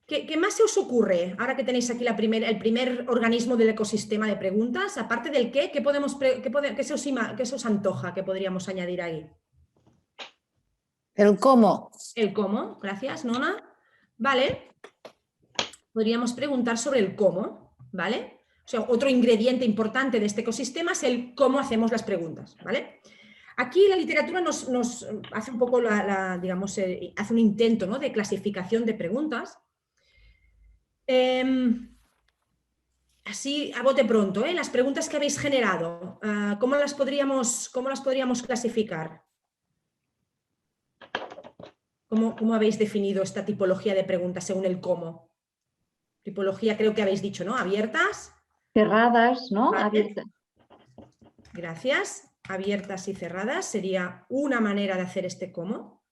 ¿Qué más se os ocurre ahora que tenéis aquí el primer organismo del ecosistema de preguntas? Aparte del qué, ¿qué se os antoja que podríamos añadir ahí? El cómo. El cómo, gracias, Nona. Vale. Podríamos preguntar sobre el cómo, ¿vale? O sea, otro ingrediente importante de este ecosistema es el cómo hacemos las preguntas, ¿vale? Aquí la literatura nos hace un poco, digamos, hace un intento, ¿no? De clasificación de preguntas. Así, a bote pronto, las preguntas que habéis generado, ¿cómo las podríamos clasificar? ¿Cómo habéis definido esta tipología de preguntas según el cómo? Tipología creo que habéis dicho, ¿no? Abiertas. Cerradas, ¿no? Vale. Abiertas. Gracias. Abiertas y cerradas sería una manera de hacer este cómo.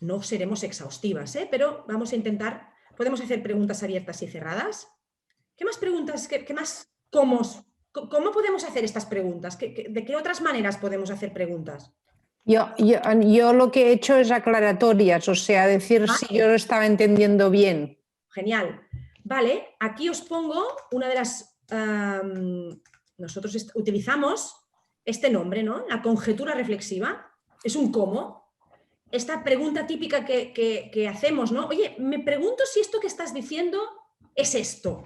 no seremos exhaustivas, pero vamos a intentar, podemos hacer preguntas abiertas y cerradas. ¿Qué más preguntas, qué más cómo podemos hacer estas preguntas? ¿De qué otras maneras podemos hacer preguntas? Yo lo que he hecho es aclaratorias, o sea, decir si yo lo estaba entendiendo bien. Genial. Vale, aquí os pongo una de las... nosotros utilizamos este nombre, ¿no? La conjetura reflexiva. Es un cómo. Esta pregunta típica que hacemos, ¿no? Oye, me pregunto si esto que estás diciendo es esto.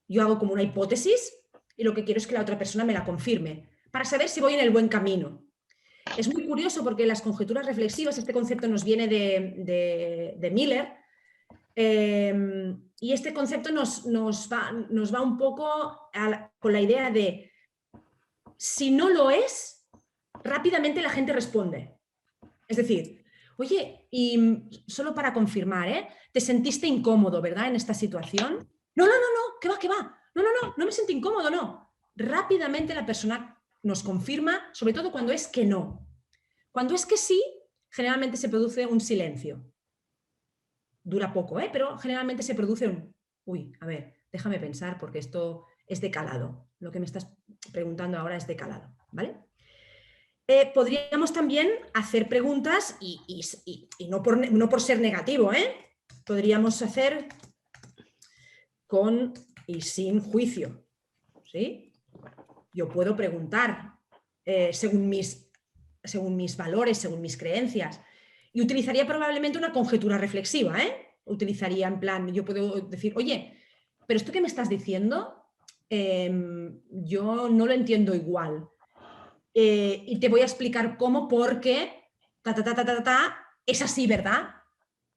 Yo hago como una hipótesis y lo que quiero es que la otra persona me la confirme para saber si voy en el buen camino. Es muy curioso porque las conjeturas reflexivas, este concepto nos viene de Miller, y este concepto nos va un poco con la idea de si no lo es, rápidamente la gente responde. Es decir, oye, y solo para confirmar, ¿te sentiste incómodo, verdad, en esta situación? No, ¿qué va? No me siento incómodo, no. Rápidamente la persona nos confirma, sobre todo cuando es que no. Cuando es que sí, generalmente se produce un silencio. Dura poco, pero generalmente se produce un... Uy, a ver, déjame pensar porque esto es de calado. Lo que me estás preguntando ahora es de calado, ¿vale? Podríamos también hacer preguntas y no por ser negativo, podríamos hacer con y sin juicio, ¿sí? Yo puedo preguntar según mis valores, según mis creencias, y utilizaría probablemente una conjetura reflexiva, Utilizaría en plan, yo puedo decir, oye, pero esto que me estás diciendo, yo no lo entiendo igual. Y te voy a explicar cómo, porque es así, ¿verdad?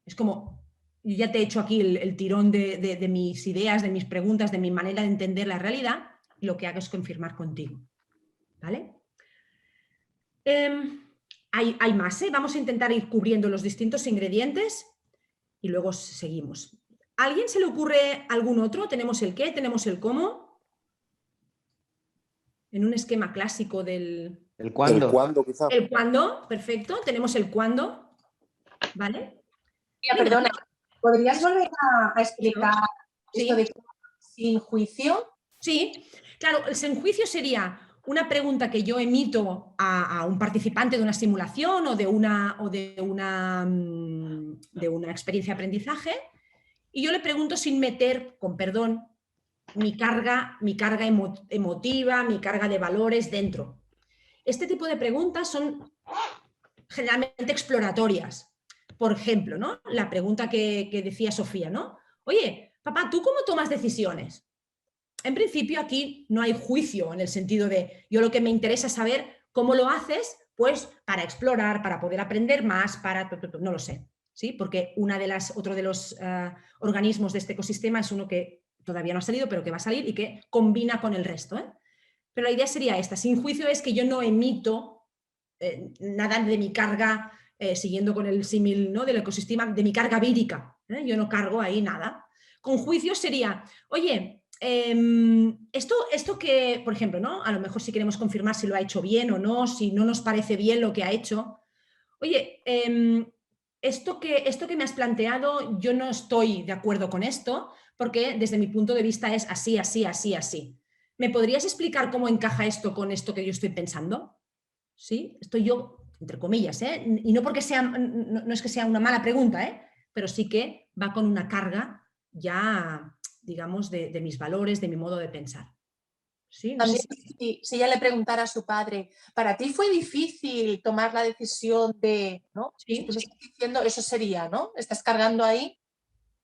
Es como, yo ya te he hecho aquí el tirón de mis ideas, de mis preguntas, de mi manera de entender la realidad, y lo que hago es confirmar contigo, ¿vale? Hay más, Vamos a intentar ir cubriendo los distintos ingredientes y luego seguimos. ¿A alguien se le ocurre algún otro? ¿Tenemos el qué? ¿Tenemos el cómo? En un esquema clásico del... El cuándo. El cuándo, quizá. El cuándo, perfecto. Tenemos el cuándo, ¿vale? Perdona, ¿podrías volver a explicar esto de sin juicio? Sí, claro, el sin juicio sería una pregunta que yo emito a un participante de una simulación o de una experiencia de aprendizaje, y yo le pregunto sin meter, con perdón, mi carga emotiva, mi carga de valores dentro. Este tipo de preguntas son generalmente exploratorias. Por ejemplo, ¿no? La pregunta que decía Sofía, ¿no? Oye, papá, ¿tú cómo tomas decisiones? En principio aquí no hay juicio en el sentido de yo lo que me interesa es saber cómo lo haces, pues para explorar, para poder aprender más, no lo sé, ¿sí? Porque otro de los organismos de este ecosistema es uno que todavía no ha salido, pero que va a salir y que combina con el resto, Pero la idea sería esta, sin juicio es que yo no emito nada de mi carga, siguiendo con el símil, ¿no? Del ecosistema, de mi carga vírica, yo no cargo ahí nada. Con juicio sería, oye, esto que, por ejemplo, ¿no? A lo mejor si queremos confirmar si lo ha hecho bien o no, si no nos parece bien lo que ha hecho. Oye, esto que me has planteado, yo no estoy de acuerdo con esto, porque desde mi punto de vista es así, así, así, así. ¿Me podrías explicar cómo encaja esto con esto que yo estoy pensando? ¿Sí? Estoy yo, entre comillas, y no porque no es que sea una mala pregunta, pero sí que va con una carga ya, digamos, de mis valores, de mi modo de pensar. ¿Sí? No También sé si ella le preguntara a su padre, ¿para ti fue difícil tomar la decisión de, ¿no? Sí. Si tú me estás diciendo, eso sería, ¿no? ¿Estás cargando ahí?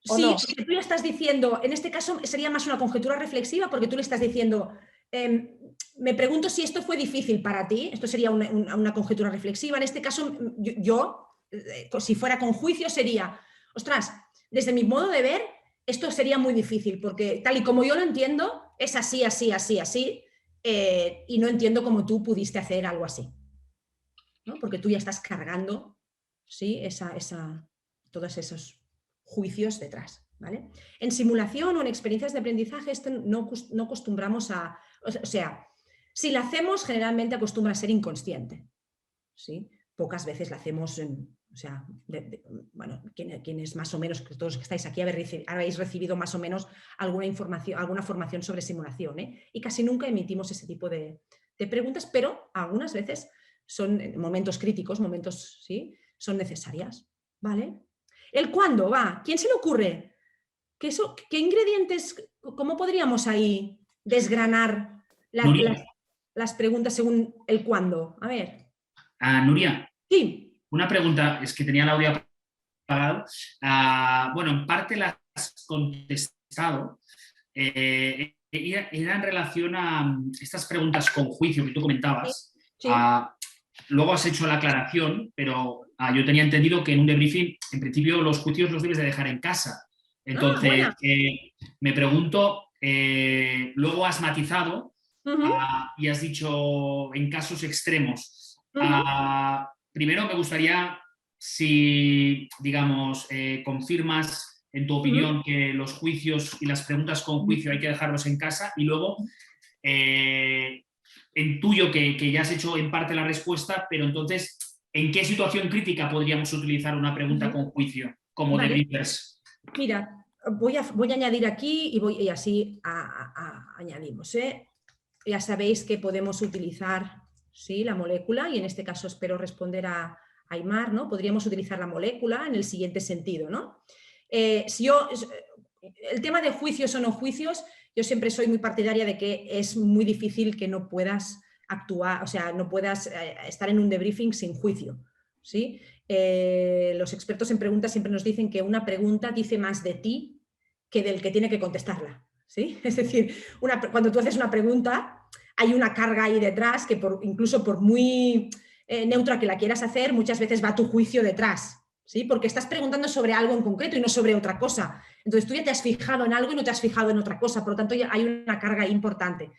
¿O sí, no? porque tú le estás diciendo, en este caso sería más una conjetura reflexiva, porque tú le estás diciendo, me pregunto si esto fue difícil para ti, esto sería una conjetura reflexiva. En este caso, yo, si fuera con juicio, sería, ostras, desde mi modo de ver, esto sería muy difícil, porque tal y como yo lo entiendo, es así, así, así, así, y no entiendo cómo tú pudiste hacer algo así, ¿no? Porque tú ya estás cargando, ¿sí? Todos esos juicios detrás, ¿vale? En simulación o en experiencias de aprendizaje esto no acostumbramos o sea, si la hacemos generalmente acostumbra a ser inconsciente, ¿sí? pocas veces la hacemos, o sea, bueno, quienes más o menos, todos los que estáis aquí habéis recibido más o menos alguna información, alguna formación sobre simulación, y casi nunca emitimos ese tipo de preguntas, pero algunas veces son momentos críticos, momentos, ¿sí?, son necesarias, ¿vale? El cuándo, va, ¿quién se le ocurre? ¿Qué ingredientes, cómo podríamos ahí desgranar las preguntas según el cuándo? A ver. Nuria. Sí. Una pregunta, es que tenía el audio apagado. Bueno, en parte la has contestado. Era en relación a estas preguntas con juicio que tú comentabas. Sí. Luego has hecho la aclaración, pero yo tenía entendido que en un debriefing, en principio, los juicios los debes de dejar en casa. Entonces, me pregunto, luego has matizado y has dicho en casos extremos. Primero me gustaría, si, digamos, confirmas en tu opinión que los juicios y las preguntas con juicio hay que dejarlos en casa, y luego intuyo que ya has hecho en parte la respuesta, pero entonces, ¿en qué situación crítica podríamos utilizar una pregunta con juicio como debriefers? Mira, voy a añadir aquí y así añadimos. Ya sabéis que podemos utilizar, ¿sí?, la molécula, y en este caso espero responder a Aymar, ¿no? Podríamos utilizar la molécula en el siguiente sentido, ¿no? El tema de juicios o no juicios, yo siempre soy muy partidaria de que es muy difícil que no puedas actuar, o sea, no puedas estar en un debriefing sin juicio, ¿sí? Los expertos en preguntas siempre nos dicen que una pregunta dice más de ti que del que tiene que contestarla, ¿sí? Es decir, cuando tú haces una pregunta, hay una carga ahí detrás que incluso por muy neutra que la quieras hacer, muchas veces va tu juicio detrás, ¿sí? Porque estás preguntando sobre algo en concreto y no sobre otra cosa. Entonces tú ya te has fijado en algo y no te has fijado en otra cosa, por lo tanto ya hay una carga importante.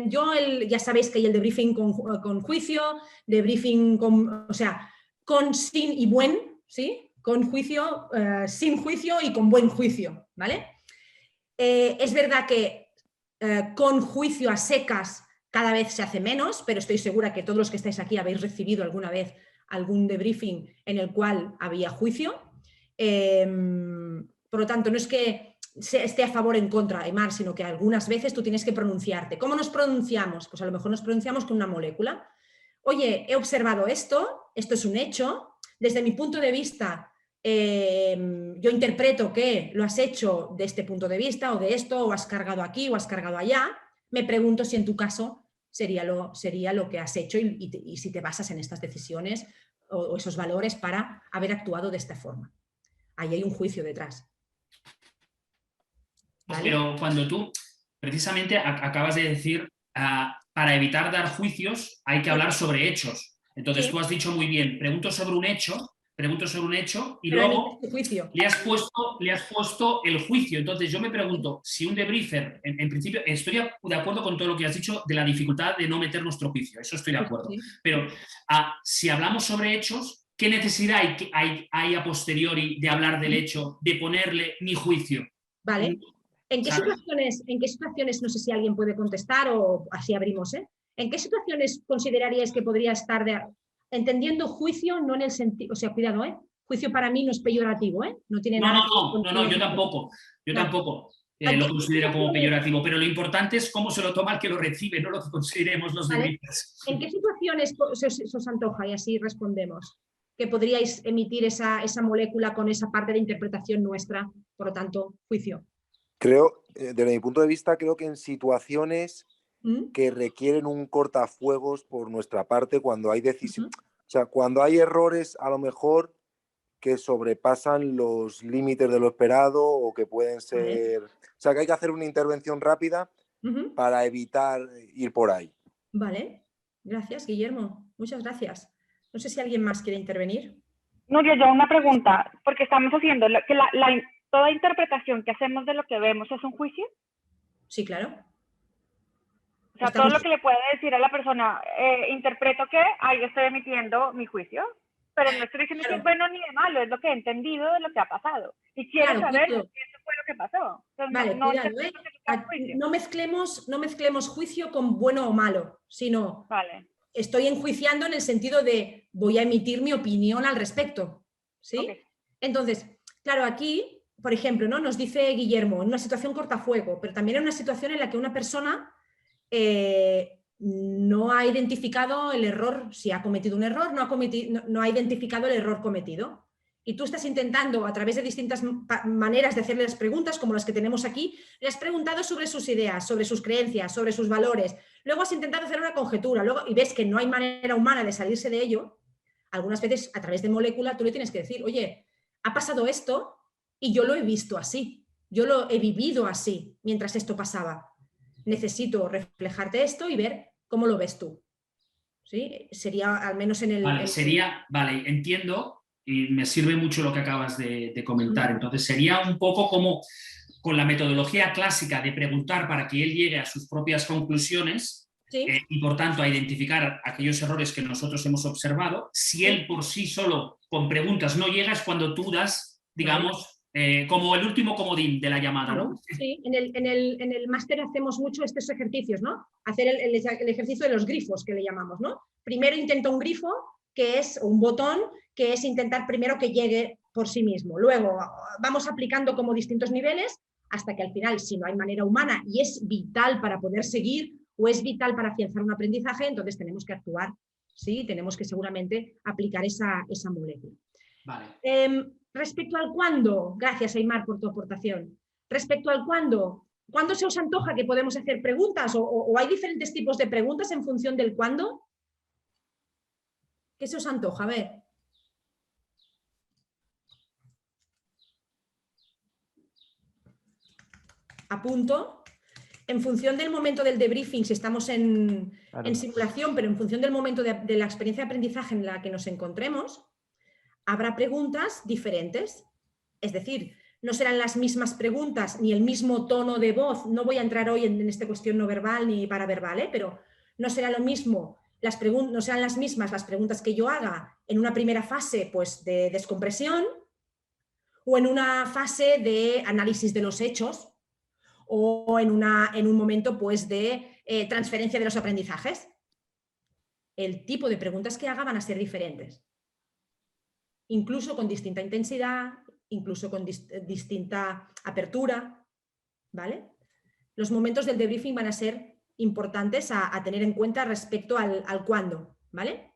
Ya sabéis que hay el debriefing con juicio, debriefing con sin y buen, ¿sí? Con juicio, sin juicio y con buen juicio, ¿vale? Es verdad que con juicio a secas cada vez se hace menos, pero estoy segura que todos los que estáis aquí habéis recibido alguna vez algún debriefing en el cual había juicio. Por lo tanto, no es que esté a favor o en contra, Aymar, sino que algunas veces tú tienes que pronunciarte. ¿Cómo nos pronunciamos? Pues a lo mejor nos pronunciamos con una molécula. Oye, he observado esto es un hecho. Desde mi punto de vista, yo interpreto que lo has hecho de este punto de vista o de esto, o has cargado aquí o has cargado allá. Me pregunto si en tu caso sería lo que has hecho y si te basas en estas decisiones o esos valores para haber actuado de esta forma. Ahí hay un juicio detrás. ¿Vale? Pero cuando tú precisamente acabas de decir, para evitar dar juicios hay que hablar sobre hechos. Entonces tú has dicho muy bien, pregunto sobre un hecho y pero luego le has puesto el juicio. Entonces yo me pregunto si un debriefer, en principio estoy de acuerdo con todo lo que has dicho de la dificultad de no meter nuestro juicio, eso estoy de acuerdo. Pero si hablamos sobre hechos, ¿qué necesidad hay a posteriori de hablar del hecho, de ponerle mi juicio? Vale. ¿En qué situaciones, no sé si alguien puede contestar o así abrimos, ¿en qué situaciones consideraríais que podría estar entendiendo juicio, no en el sentido, o sea, cuidado, juicio para mí no es peyorativo, no tiene nada que ver No, yo tampoco lo considero como peyorativo, pero lo importante es cómo se lo toma el que lo recibe, no lo que consideremos los debriefers. ¿En qué situaciones se os antoja, y así respondemos, que podríais emitir esa molécula con esa parte de interpretación nuestra, por lo tanto, juicio? Creo, desde mi punto de vista, creo que en situaciones que requieren un cortafuegos por nuestra parte, cuando hay decisiones, o sea, cuando hay errores a lo mejor que sobrepasan los límites de lo esperado o que pueden ser... O sea, que hay que hacer una intervención rápida para evitar ir por ahí. Vale, gracias, Guillermo. Muchas gracias. No sé si alguien más quiere intervenir. Nuria, yo una pregunta, porque estamos haciendo que toda interpretación que hacemos de lo que vemos es un juicio. Sí, claro. O sea, todo lo que le puede decir a la persona, interpreto que ahí estoy emitiendo mi juicio, pero no estoy diciendo que es bueno ni de malo, es lo que he entendido de lo que ha pasado. Y quiero saber si eso fue lo que pasó. Entonces, vale, no mezclemos juicio con bueno o malo, sino estoy enjuiciando en el sentido de voy a emitir mi opinión al respecto, ¿sí? Ok. Entonces, claro, aquí, por ejemplo, ¿no? Nos dice Guillermo, en una situación cortafuego, pero también en una situación en la que una persona no ha identificado el error, si ha cometido un error, no ha identificado el error cometido. Y tú estás intentando, a través de distintas maneras de hacerle las preguntas, como las que tenemos aquí, le has preguntado sobre sus ideas, sobre sus creencias, sobre sus valores. Luego has intentado hacer una conjetura y ves que no hay manera humana de salirse de ello. Algunas veces, a través de molécula, tú le tienes que decir, oye, ha pasado esto y yo lo he visto así, yo lo he vivido así mientras esto pasaba. Necesito reflejarte esto y ver cómo lo ves tú. ¿Sí? Sería al menos en el... Vale, entiendo. Y me sirve mucho lo que acabas de comentar. Entonces sería un poco como con la metodología clásica de preguntar para que él llegue a sus propias conclusiones, ¿sí? Y por tanto a identificar aquellos errores que nosotros hemos observado. Si él por sí solo con preguntas no llega, es cuando tú das, digamos, como el último comodín de la llamada, ¿no? Sí, en el máster hacemos mucho estos ejercicios, ¿no? Hacer el ejercicio de los grifos, que le llamamos, ¿no? Primero intenta un grifo, que es un botón, que es intentar primero que llegue por sí mismo. Luego vamos aplicando como distintos niveles hasta que al final, si no hay manera humana y es vital para poder seguir o es vital para afianzar un aprendizaje, entonces tenemos que actuar, ¿sí? Tenemos que seguramente aplicar esa molécula. Vale. Respecto al cuándo, gracias Aymar por tu aportación. Respecto al cuándo, ¿cuándo se os antoja que podemos hacer preguntas o hay diferentes tipos de preguntas en función del cuándo? ¿Qué se os antoja? A ver. Apunto. En función del momento del debriefing, si estamos en simulación, pero en función del momento de la experiencia de aprendizaje en la que nos encontremos, habrá preguntas diferentes. Es decir, no serán las mismas preguntas ni el mismo tono de voz. No voy a entrar hoy en esta cuestión no verbal ni paraverbal, pero no será lo mismo. No serán las mismas las preguntas que yo haga en una primera fase pues, de descompresión o en una fase de análisis de los hechos o en un momento pues, de transferencia de los aprendizajes. El tipo de preguntas que haga van a ser diferentes, incluso con distinta intensidad, incluso con distinta apertura, ¿vale? Los momentos del debriefing van a ser importantes a tener en cuenta respecto al cuándo, ¿vale?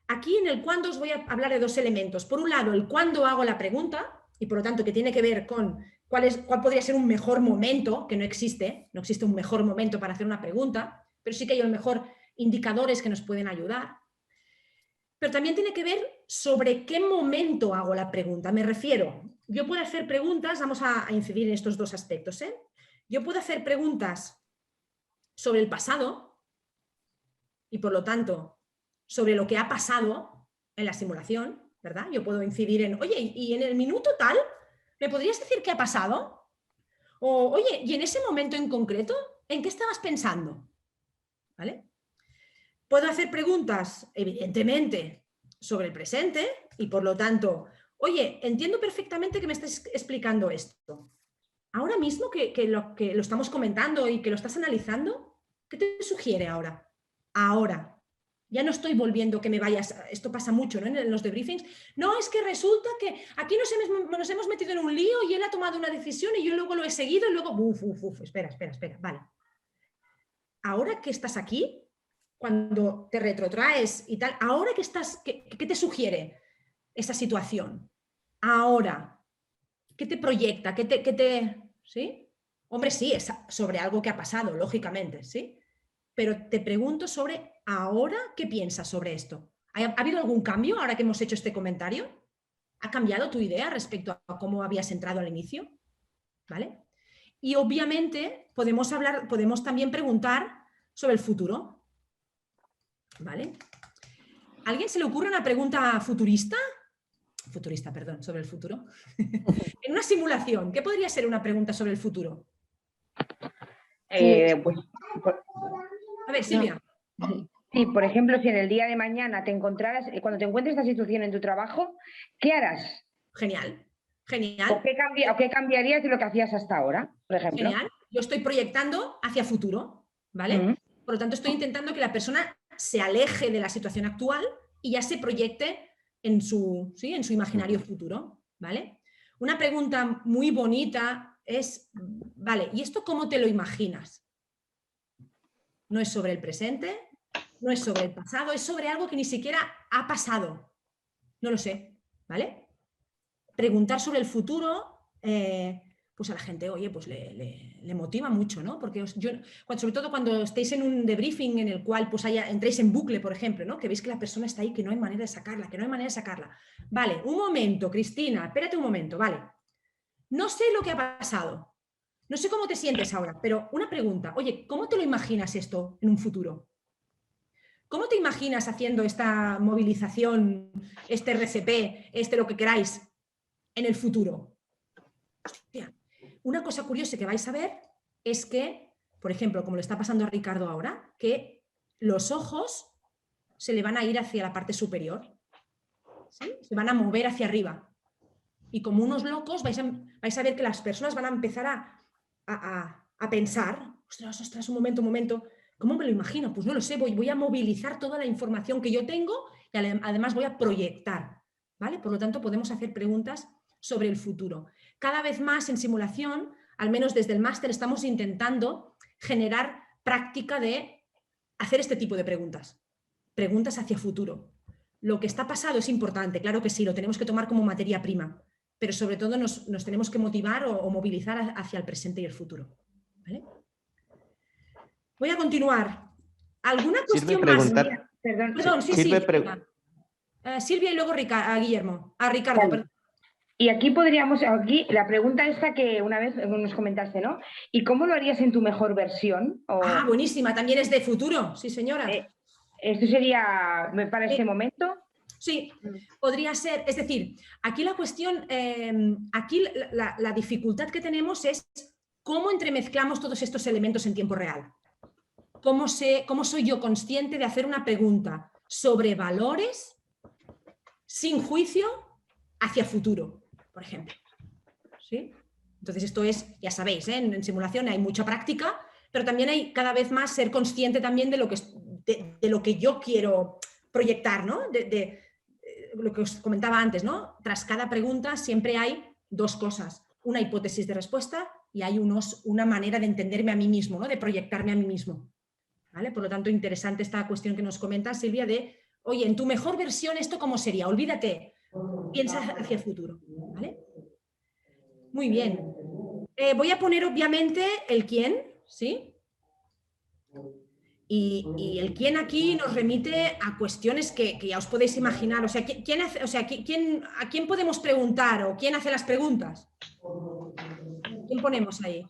Aquí en el cuándo os voy a hablar de dos elementos. Por un lado, el cuándo hago la pregunta y por lo tanto que tiene que ver con cuál podría ser un mejor momento, que no existe un mejor momento para hacer una pregunta, pero sí que hay a lo mejor indicadores que nos pueden ayudar. Pero también tiene que ver sobre qué momento hago la pregunta. Me refiero, yo puedo hacer preguntas, vamos a incidir en estos dos aspectos, ¿eh? Yo puedo hacer preguntas sobre el pasado y por lo tanto sobre lo que ha pasado en la simulación, ¿verdad? Yo puedo incidir en, oye, y en el minuto tal, ¿me podrías decir qué ha pasado? O, oye, y en ese momento en concreto, ¿en qué estabas pensando? ¿Vale? Puedo hacer preguntas, evidentemente, sobre el presente y por lo tanto, oye, entiendo perfectamente que me estés explicando esto. Ahora mismo que lo estamos comentando y que lo estás analizando, ¿qué te sugiere ahora? Ahora. Ya no estoy volviendo que me vayas, esto pasa mucho, ¿no? En los debriefings. No, es que resulta que aquí nos hemos metido en un lío y él ha tomado una decisión y yo luego lo he seguido y luego, espera, vale. Ahora que estás aquí, cuando te retrotraes y tal, ahora que estás, ¿qué te sugiere esa situación? Ahora, ¿qué te proyecta? ¿Sí? Hombre, sí, es sobre algo que ha pasado, lógicamente, ¿sí? Pero te pregunto sobre ahora, ¿qué piensas sobre esto? ¿Ha habido algún cambio ahora que hemos hecho este comentario? ¿Ha cambiado tu idea respecto a cómo habías entrado al inicio? ¿Vale? Y obviamente podemos también preguntar sobre el futuro. ¿Vale? ¿A alguien se le ocurre una pregunta futurista? Sobre el futuro. En una simulación, ¿qué podría ser una pregunta sobre el futuro? A ver, Silvia. Sí, por ejemplo, si en el día de mañana te encontraras, cuando te encuentres esta situación en tu trabajo, ¿qué harás? Genial. ¿O qué cambiarías de lo que hacías hasta ahora, por ejemplo? Genial. Yo estoy proyectando hacia futuro, ¿vale? Por lo tanto, estoy intentando que la persona se aleje de la situación actual y ya se proyecte en su imaginario futuro, ¿vale? Una pregunta muy bonita es, vale, ¿y esto cómo te lo imaginas? No es sobre el presente, no es sobre el pasado, es sobre algo que ni siquiera ha pasado. No lo sé, ¿vale? Preguntar sobre el futuro, pues a la gente, oye, pues le motiva mucho, ¿no? Porque sobre todo cuando estéis en un debriefing en el cual pues entréis en bucle, por ejemplo, ¿no? Que veis que la persona está ahí, que no hay manera de sacarla, Vale, un momento, Cristina, espérate un momento, vale. No sé lo que ha pasado, no sé cómo te sientes ahora, pero una pregunta, oye, ¿cómo te lo imaginas esto en un futuro? ¿Cómo te imaginas haciendo esta movilización, este RCP, lo que queráis, en el futuro? Hostia. Una cosa curiosa que vais a ver es que, por ejemplo, como le está pasando a Ricardo ahora, que los ojos se le van a ir hacia la parte superior, ¿sí? Se van a mover hacia arriba. Y como unos locos vais a ver que las personas van a empezar a pensar, ostras, un momento, ¿cómo me lo imagino? Pues no lo sé, voy a movilizar toda la información que yo tengo y además voy a proyectar, ¿vale? Por lo tanto, podemos hacer preguntas sobre el futuro. Cada vez más en simulación, al menos desde el máster, estamos intentando generar práctica de hacer este tipo de preguntas. Preguntas hacia futuro. Lo que está pasado es importante, claro que sí, lo tenemos que tomar como materia prima, pero sobre todo nos tenemos que motivar o movilizar hacia el presente y el futuro. ¿Vale? Voy a continuar. ¿Alguna cuestión más? Perdón, sí. Silvia y luego Guillermo. Ricardo, vale. perdón. Y aquí la pregunta esta que una vez nos comentaste, ¿no? ¿Y cómo lo harías en tu mejor versión? Buenísima, también es de futuro, sí señora. ¿Esto sería para este momento? Sí, podría ser, es decir, aquí la cuestión, la dificultad que tenemos es cómo entremezclamos todos estos elementos en tiempo real. ¿Cómo soy yo consciente de hacer una pregunta sobre valores sin juicio hacia futuro, por ejemplo? ¿Sí? Entonces esto es, ya sabéis, en simulación hay mucha práctica, pero también hay cada vez más ser consciente también de lo que yo quiero proyectar, ¿no? De lo que os comentaba antes, ¿no? Tras cada pregunta siempre hay dos cosas, una hipótesis de respuesta y hay una manera de entenderme a mí mismo, ¿no? De proyectarme a mí mismo. ¿Vale? Por lo tanto, interesante esta cuestión que nos comenta Silvia de, oye, en tu mejor versión, ¿esto cómo sería? Olvídate, piensa hacia el futuro. ¿Vale? Muy bien. Voy a poner obviamente el quién, ¿sí? Y el quién aquí nos remite a cuestiones que ya os podéis imaginar. O sea, ¿a quién podemos preguntar o quién hace las preguntas? ¿Quién ponemos ahí?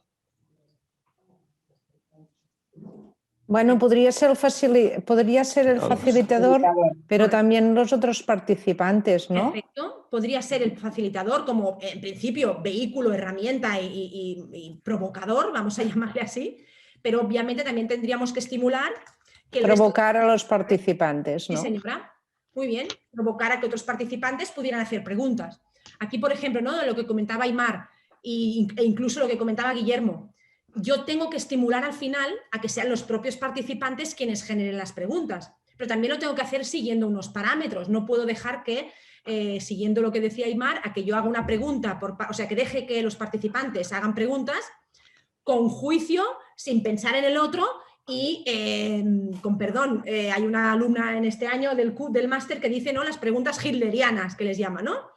Bueno, podría ser el facilitador, pero también los otros participantes, ¿no? Perfecto. Podría ser el facilitador como, en principio, vehículo, herramienta y provocador, vamos a llamarle así, pero obviamente también tendríamos que estimular que provocar a los participantes, ¿no? Sí, señora. Muy bien. Provocar a que otros participantes pudieran hacer preguntas. Aquí, por ejemplo, ¿no? Lo que comentaba Aymar e incluso lo que comentaba Guillermo, yo tengo que estimular al final a que sean los propios participantes quienes generen las preguntas, pero también lo tengo que hacer siguiendo unos parámetros. No puedo dejar que, siguiendo lo que decía Aymar, a que yo haga una pregunta, o sea, que deje que los participantes hagan preguntas con juicio, sin pensar en el otro y, con perdón, hay una alumna en este año del máster que dice, ¿no? Las preguntas hitlerianas, que les llama, ¿no?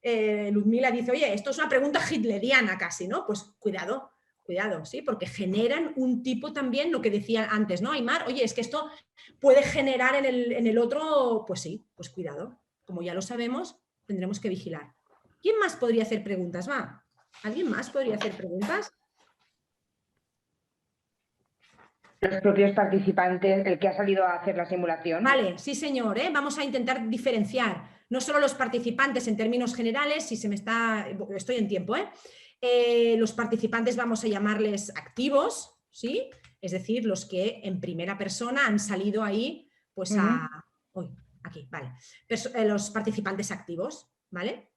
Ludmila dice, oye, esto es una pregunta hitleriana casi, ¿no? Pues cuidado, ¿sí? Porque generan un tipo también, lo que decía antes, ¿no, Aymar? Oye, es que esto puede generar en el otro, pues sí, pues cuidado. Como ya lo sabemos, tendremos que vigilar. ¿Quién más podría hacer preguntas? ¿Va? ¿Alguien más podría hacer preguntas? Los propios participantes, el que ha salido a hacer la simulación. Vale, sí señor, vamos a intentar diferenciar no solo los participantes en términos generales, si se me está, estoy en tiempo, los participantes vamos a llamarles activos, ¿sí? Es decir, los que en primera persona han salido ahí, pues aquí, vale. Los participantes activos, ¿vale?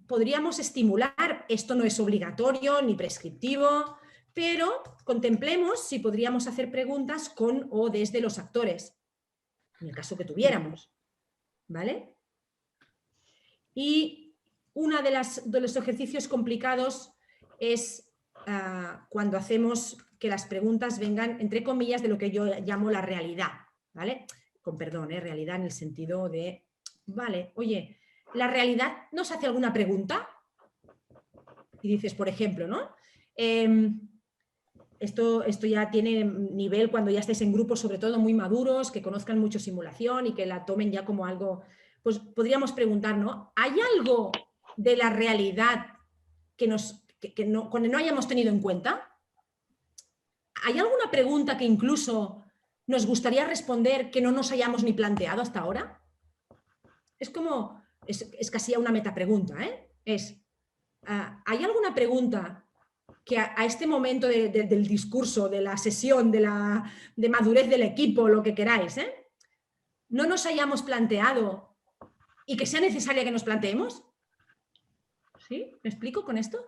Podríamos estimular, esto no es obligatorio ni prescriptivo, pero contemplemos si podríamos hacer preguntas con o desde los actores, en el caso que tuviéramos, ¿vale? Y uno de los ejercicios complicados es cuando hacemos que las preguntas vengan, entre comillas, de lo que yo llamo la realidad, ¿vale? Con perdón, realidad en el sentido de, vale, oye, ¿la realidad nos hace alguna pregunta? Y dices, por ejemplo, ¿no? Esto ya tiene nivel cuando ya estéis en grupos, sobre todo muy maduros, que conozcan mucho simulación y que la tomen ya como algo, pues podríamos preguntar, ¿no? ¿Hay algo de la realidad que no hayamos tenido en cuenta? ¿Hay alguna pregunta que incluso nos gustaría responder que no nos hayamos ni planteado hasta ahora? Es como, es casi una metapregunta, ¿eh? ¿Hay alguna pregunta que a este momento del discurso, de la sesión, de madurez del equipo, lo que queráis, no nos hayamos planteado y que sea necesaria que nos planteemos? ¿Sí? ¿Me explico con esto?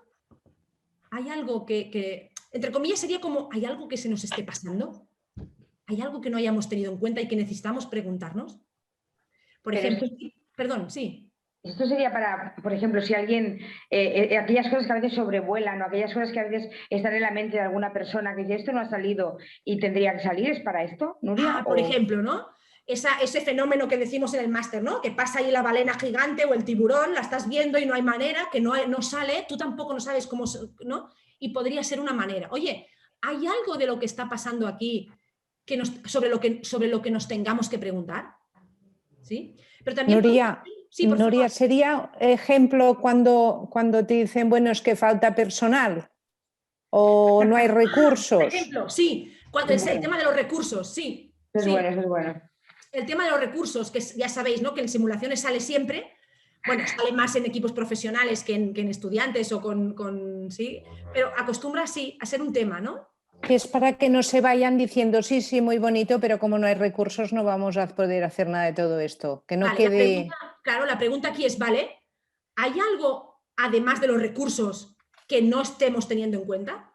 ¿Hay algo que, entre comillas, sería como, ¿hay algo que se nos esté pasando? ¿Hay algo que no hayamos tenido en cuenta y que necesitamos preguntarnos? Por ejemplo, perdón, sí. Esto sería para, por ejemplo, si alguien, aquellas cosas que a veces sobrevuelan o aquellas cosas que a veces están en la mente de alguna persona que dice esto no ha salido y tendría que salir, ¿es para esto, Nuria? Por ejemplo, ¿no? Ese fenómeno que decimos en el máster, ¿no? Que pasa ahí la balena gigante o el tiburón, la estás viendo y no hay manera, que no sale, tú tampoco no sabes cómo, ¿no? Y podría ser una manera. Oye, ¿hay algo de lo que está pasando aquí sobre lo que nos tengamos que preguntar? ¿Sí? Pero también Nuria, sí, por Nuria, favor. ¿sería ejemplo cuando te dicen, bueno, es que falta personal o no hay recursos? Por ejemplo, sí, el tema de los recursos, sí. Es bueno, eso es bueno. El tema de los recursos, que ya sabéis, ¿no? Que en simulaciones sale siempre, bueno, sale más en equipos profesionales que en estudiantes o sí, pero acostumbra sí a ser un tema, ¿no? Que es para que no se vayan diciendo, sí, sí, muy bonito, pero como no hay recursos no vamos a poder hacer nada de todo esto. Que no quede... La pregunta aquí es, ¿vale? ¿Hay algo, además de los recursos, que no estemos teniendo en cuenta?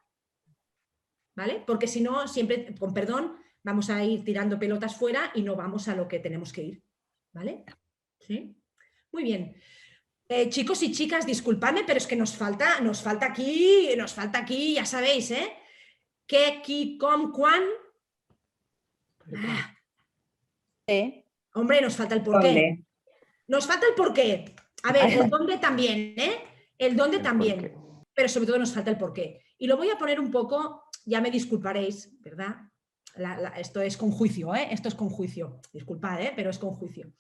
¿Vale? Porque si no, siempre, con perdón, vamos a ir tirando pelotas fuera y no vamos a lo que tenemos que ir. ¿Vale? ¿Sí? Muy bien. Chicos y chicas, disculpadme, pero es que nos falta aquí, ya sabéis, ¿eh? ¿Qué, qui, com, cuán? Hombre, nos falta el porqué. ¿Dónde? Nos falta el porqué. A ver, el dónde también, ¿eh? El dónde también. Pero sobre todo nos falta el porqué. Y lo voy a poner un poco, ya me disculparéis, ¿verdad? Esto es con juicio, ¿eh? Esto es con juicio. Disculpad, ¿eh? Pero es con juicio.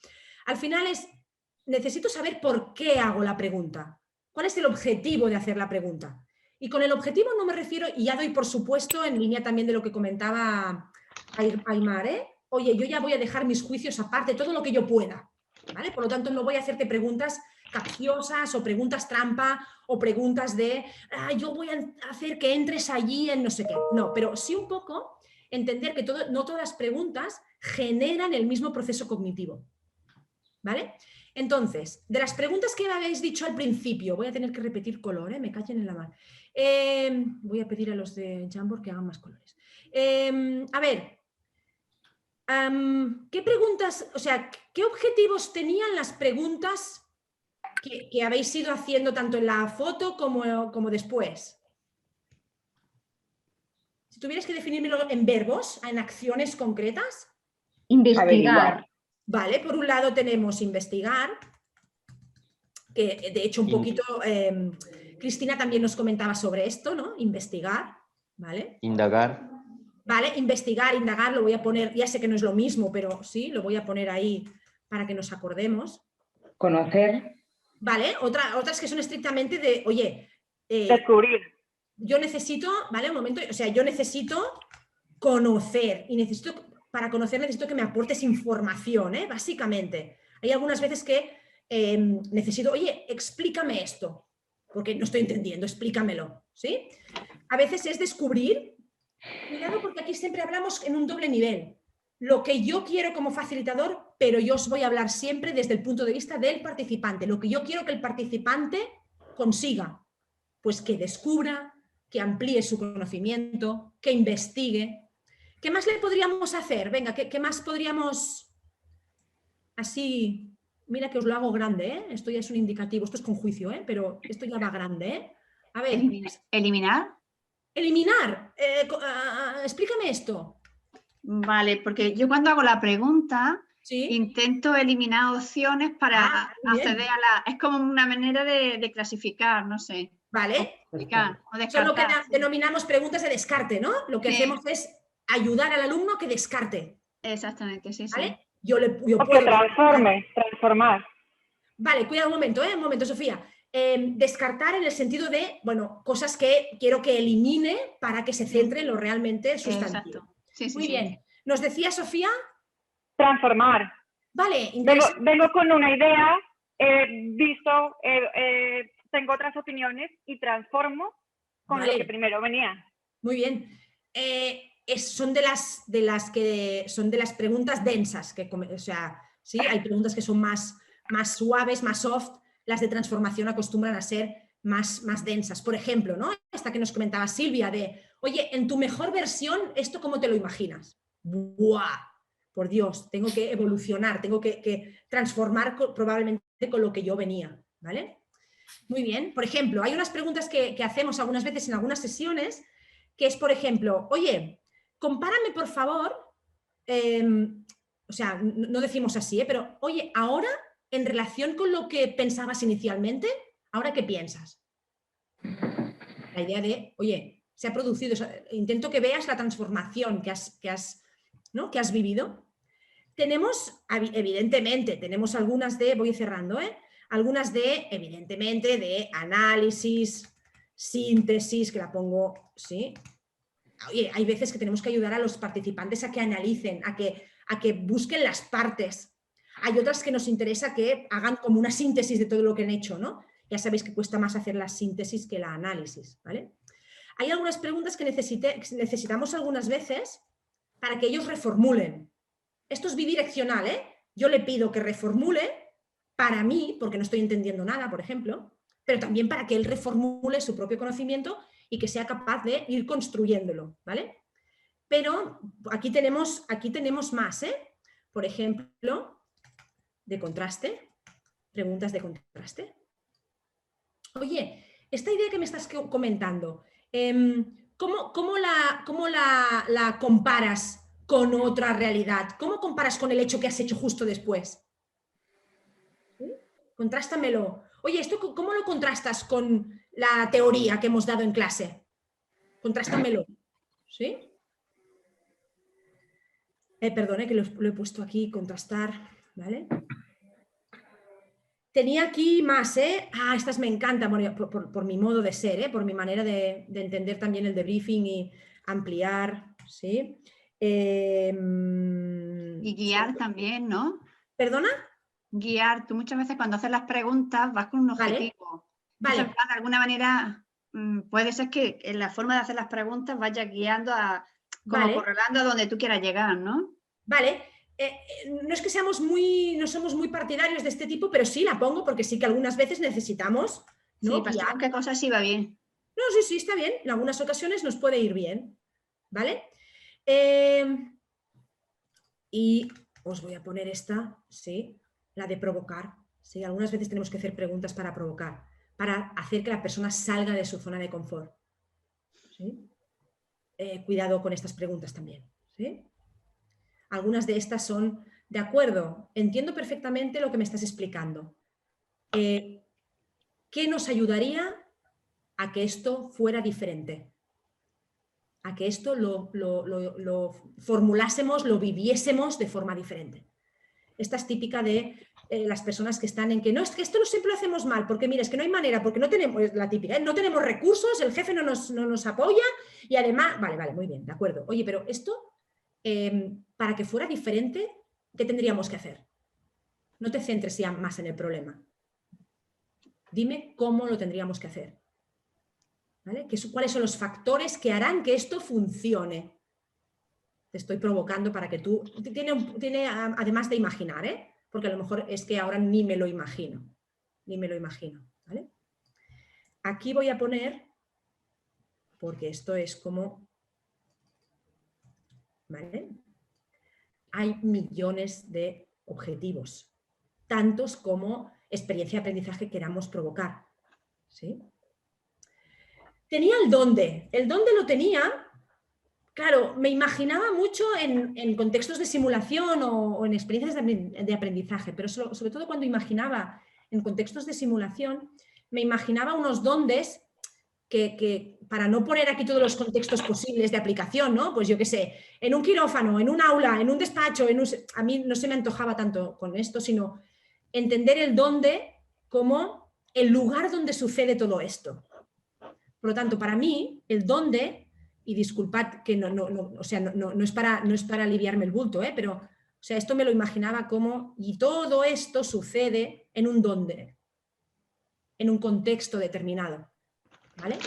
Al final necesito saber por qué hago la pregunta. ¿Cuál es el objetivo de hacer la pregunta? Y con el objetivo no me refiero, y ya doy por supuesto, en línea también de lo que comentaba Aymar, ¿eh? Oye, yo ya voy a dejar mis juicios aparte, todo lo que yo pueda, ¿vale? Por lo tanto, no voy a hacerte preguntas capciosas o preguntas trampa o preguntas de yo voy a hacer que entres allí en no sé qué. No, pero sí un poco entender que no todas las preguntas generan el mismo proceso cognitivo, ¿vale? Entonces, de las preguntas que me habéis dicho al principio, voy a tener que repetir color, me callen en la mano. Voy a pedir a los de Jamboard que hagan más colores. A ver, ¿qué preguntas, o sea, qué objetivos tenían las preguntas que habéis ido haciendo tanto en la foto como después? Si tuvierais que definírmelo en verbos, en acciones concretas. Investigar. Vale, por un lado tenemos investigar, que de hecho un poquito Cristina también nos comentaba sobre esto, ¿no? Investigar, ¿vale? Indagar. Vale, investigar, indagar, lo voy a poner, ya sé que no es lo mismo, pero sí, lo voy a poner ahí para que nos acordemos. Conocer. Vale, otras que son estrictamente de, oye... descubrir. Yo necesito, ¿vale? Un momento, o sea, yo necesito conocer y para conocer necesito que me aportes información, básicamente. Hay algunas veces que necesito, oye, explícame esto, porque no estoy entendiendo, explícamelo, ¿sí? A veces es descubrir, cuidado porque aquí siempre hablamos en un doble nivel. Lo que yo quiero como facilitador, pero yo os voy a hablar siempre desde el punto de vista del participante. Lo que yo quiero que el participante consiga, pues que descubra, que amplíe su conocimiento, que investigue. ¿Qué más le podríamos hacer? Venga, ¿qué más podríamos...? Así, mira que os lo hago grande, ¿eh? Esto ya es un indicativo, esto es con juicio, ¿eh? Pero esto ya va grande, ¿eh? A ver. ¿Eliminar? Eliminar. Explícame esto. Vale, porque yo cuando hago la pregunta intento eliminar opciones para acceder a la... Es como una manera de clasificar, no sé. Vale. O Son lo que denominamos preguntas de descarte, ¿no? Lo que hacemos es ayudar al alumno a que descarte. Exactamente, sí, ¿Vale? sí. Yo o puedo... que transformar. Vale, cuida un momento, Sofía. Descartar en el sentido de, bueno, cosas que quiero que elimine para que se centre en lo realmente sustantivo. Muy bien. ¿Nos decía Sofía? Transformar. Vale, vengo con una idea, tengo otras opiniones y transformo con lo que primero venía. Muy bien. Son de las preguntas densas, o sea, ¿sí? Hay preguntas que son más suaves, más soft. Las de transformación acostumbran a ser más densas. Por ejemplo, ¿no? Esta que nos comentaba Silvia de, oye, en tu mejor versión, ¿esto cómo te lo imaginas? ¡Buah! Por Dios, tengo que evolucionar, tengo que transformar probablemente con lo que yo venía, ¿vale? Muy bien. Por ejemplo, hay unas preguntas que hacemos algunas veces en algunas sesiones, que es, por ejemplo, oye, compárame, por favor, o sea, no decimos así, pero, oye, ahora, en relación con lo que pensabas inicialmente, ¿ahora qué piensas? La idea de, oye, se ha producido, o sea, intento que veas la transformación que has vivido. Tenemos, evidentemente, tenemos algunas de, voy cerrando, algunas de, evidentemente, de análisis, síntesis, que la pongo, ¿sí? Oye, hay veces que tenemos que ayudar a los participantes a que analicen, a que busquen las partes. Hay otras que nos interesa que hagan como una síntesis de todo lo que han hecho, ¿no? Ya sabéis que cuesta más hacer la síntesis que la análisis, ¿vale? Hay algunas preguntas que necesitamos algunas veces para que ellos reformulen. Esto es bidireccional, ¿eh? Yo le pido que reformule para mí, porque no estoy entendiendo nada, por ejemplo, pero también para que él reformule su propio conocimiento y que sea capaz de ir construyéndolo, ¿vale? Pero aquí tenemos más, ¿eh? Por ejemplo, de contraste, preguntas de contraste. Oye, esta idea que me estás comentando, ¿cómo la comparas con otra realidad? ¿Cómo comparas con el hecho que has hecho justo después? ¿Sí? Contrástamelo. Oye, ¿esto cómo lo contrastas con la teoría que hemos dado en clase? Contrástamelo. ¿Sí? Perdone que lo he puesto aquí, contrastar, ¿vale? Tenía aquí más, ¿eh? Estas me encantan por mi modo de ser, por mi manera de entender también el debriefing y ampliar, ¿sí? Y guiar también, ¿no? ¿Perdona? Guiar. Tú muchas veces cuando haces las preguntas vas con un objetivo. Entonces, de alguna manera, puede ser que en la forma de hacer las preguntas vaya guiando correlando a donde tú quieras llegar, ¿no? Vale. No es que no somos muy partidarios de este tipo, pero sí la pongo porque sí que algunas veces necesitamos, ¿no? Sí, para qué cosas sí va bien. No, sí, está bien. En algunas ocasiones nos puede ir bien, ¿vale? Y os voy a poner esta, ¿sí? La de provocar, ¿sí? Algunas veces tenemos que hacer preguntas para provocar, para hacer que la persona salga de su zona de confort, ¿sí? Cuidado con estas preguntas también, ¿sí? Algunas de estas son, de acuerdo, entiendo perfectamente lo que me estás explicando. ¿Qué nos ayudaría a que esto fuera diferente? A que esto lo formulásemos, lo viviésemos de forma diferente. Esta es típica de las personas que están en que no, es que esto siempre lo hacemos mal, porque mira, es que no hay manera, porque no tenemos, la típica, no tenemos recursos, el jefe no nos apoya y además, vale, muy bien, de acuerdo. Oye, pero esto... para que fuera diferente, ¿qué tendríamos que hacer? No te centres ya más en el problema. Dime cómo lo tendríamos que hacer. ¿Vale? ¿Cuáles son los factores que harán que esto funcione? Te estoy provocando para que tú... Tiene además de imaginar, porque a lo mejor es que ahora ni me lo imagino. Ni me lo imagino. ¿Vale? Aquí voy a poner... porque esto es como... ¿Vale? Hay millones de objetivos, tantos como experiencia de aprendizaje queramos provocar. ¿Sí? Tenía el dónde. El dónde lo tenía, claro, me imaginaba mucho en contextos de simulación o en experiencias de aprendizaje, pero sobre todo cuando imaginaba en contextos de simulación, me imaginaba unos dóndes que para no poner aquí todos los contextos posibles de aplicación, ¿no? Pues yo qué sé, en un quirófano, en un aula, en un despacho, a mí no se me antojaba tanto con esto, sino entender el dónde como el lugar donde sucede todo esto. Por lo tanto, para mí, el dónde, y disculpad que no es para aliviarme el bulto, pero o sea, esto me lo imaginaba como, y todo esto sucede en un dónde, en un contexto determinado. ¿Vale?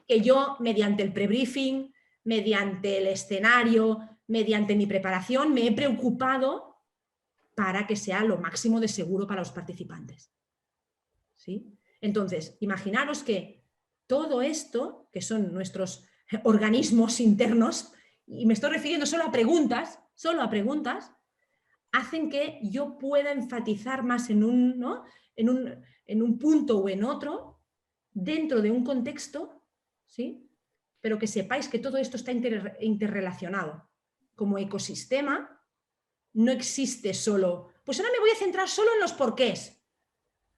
Que yo, mediante el prebriefing, mediante el escenario, mediante mi preparación, me he preocupado para que sea lo máximo de seguro para los participantes. ¿Sí? Entonces, imaginaros que todo esto, que son nuestros organismos internos, y me estoy refiriendo solo a preguntas, hacen que yo pueda enfatizar más en un punto o en otro, dentro de un contexto, ¿sí? Pero que sepáis que todo esto está interrelacionado. Como ecosistema, no existe solo, pues ahora me voy a centrar solo en los porqués.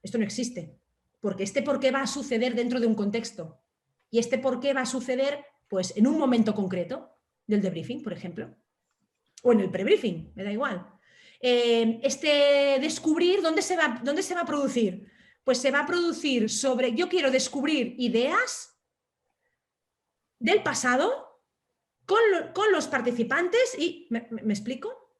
Esto no existe, porque este porqué va a suceder dentro de un contexto. Y este porqué va a suceder, pues, en un momento concreto del debriefing, por ejemplo. O en el prebriefing, me da igual. Este descubrir, ¿dónde se va a producir? Pues se va a producir sobre, yo quiero descubrir ideas del pasado con los participantes y, ¿me explico?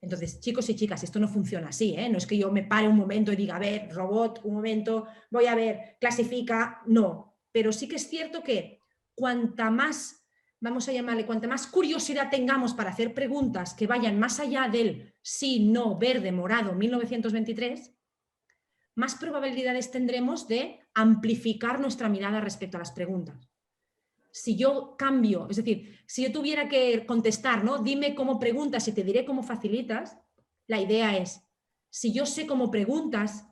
Entonces, chicos y chicas, esto no funciona así, ¿eh? No es que yo me pare un momento y diga, a ver, robot, un momento, voy a ver, clasifica, no. Pero sí que es cierto que cuanta más, vamos a llamarle, cuanta más curiosidad tengamos para hacer preguntas que vayan más allá del sí, no, verde, morado, 1923, más probabilidades tendremos de amplificar nuestra mirada respecto a las preguntas. Si yo cambio, es decir, si yo tuviera que contestar, ¿no? Dime cómo preguntas y te diré cómo facilitas, la idea es, si yo sé cómo preguntas,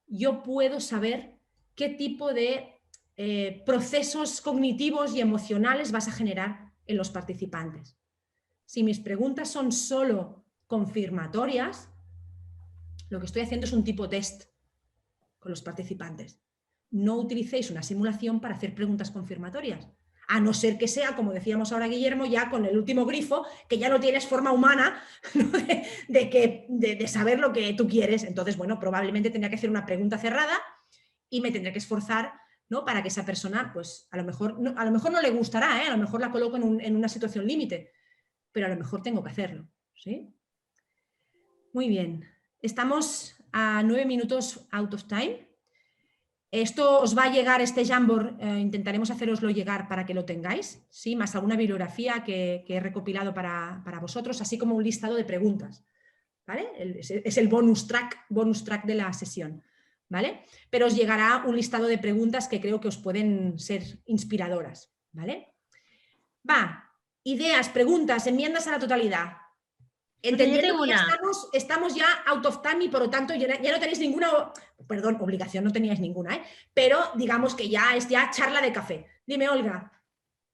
yo puedo saber qué tipo de procesos cognitivos y emocionales vas a generar en los participantes. Si mis preguntas son solo confirmatorias, lo que estoy haciendo es un tipo test con los participantes. No utilicéis una simulación para hacer preguntas confirmatorias, a no ser que sea, como decíamos ahora Guillermo, ya con el último grifo, que ya no tienes forma humana, ¿no? de saber lo que tú quieres. Entonces, bueno, probablemente tendría que hacer una pregunta cerrada y me tendré que esforzar, ¿no? Para que esa persona, pues a lo mejor no le gustará, a lo mejor la coloco en una situación límite, pero a lo mejor tengo que hacerlo, ¿sí? Muy bien, estamos a 9 minutos out of time. Esto os va a llegar, este Jamboard, intentaremos haceroslo llegar para que lo tengáis, ¿sí? Más alguna bibliografía que he recopilado para vosotros, así como un listado de preguntas, ¿vale? Es el bonus track de la sesión, ¿vale? Pero os llegará un listado de preguntas que creo que os pueden ser inspiradoras, ¿vale? Ideas, preguntas, enmiendas a la totalidad. Entendiendo que ya estamos ya out of time y por lo tanto ya no tenéis ninguna, perdón, obligación, no teníais ninguna, pero digamos que ya es charla de café. Dime, Olga.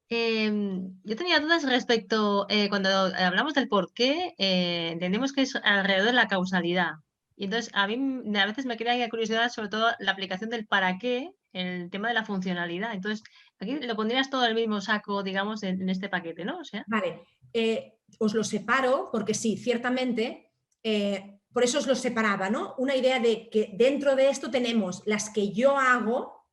Yo tenía dudas respecto, cuando hablamos del por qué, entendemos que es alrededor de la causalidad. Y entonces a mí a veces me crea curiosidad sobre todo la aplicación del para qué, el tema de la funcionalidad. Entonces, aquí lo pondrías todo en el mismo saco, digamos, en este paquete, ¿no? O sea, vale. Os lo separo porque sí, ciertamente, por eso os lo separaba, ¿no? Una idea de que dentro de esto tenemos las que yo hago,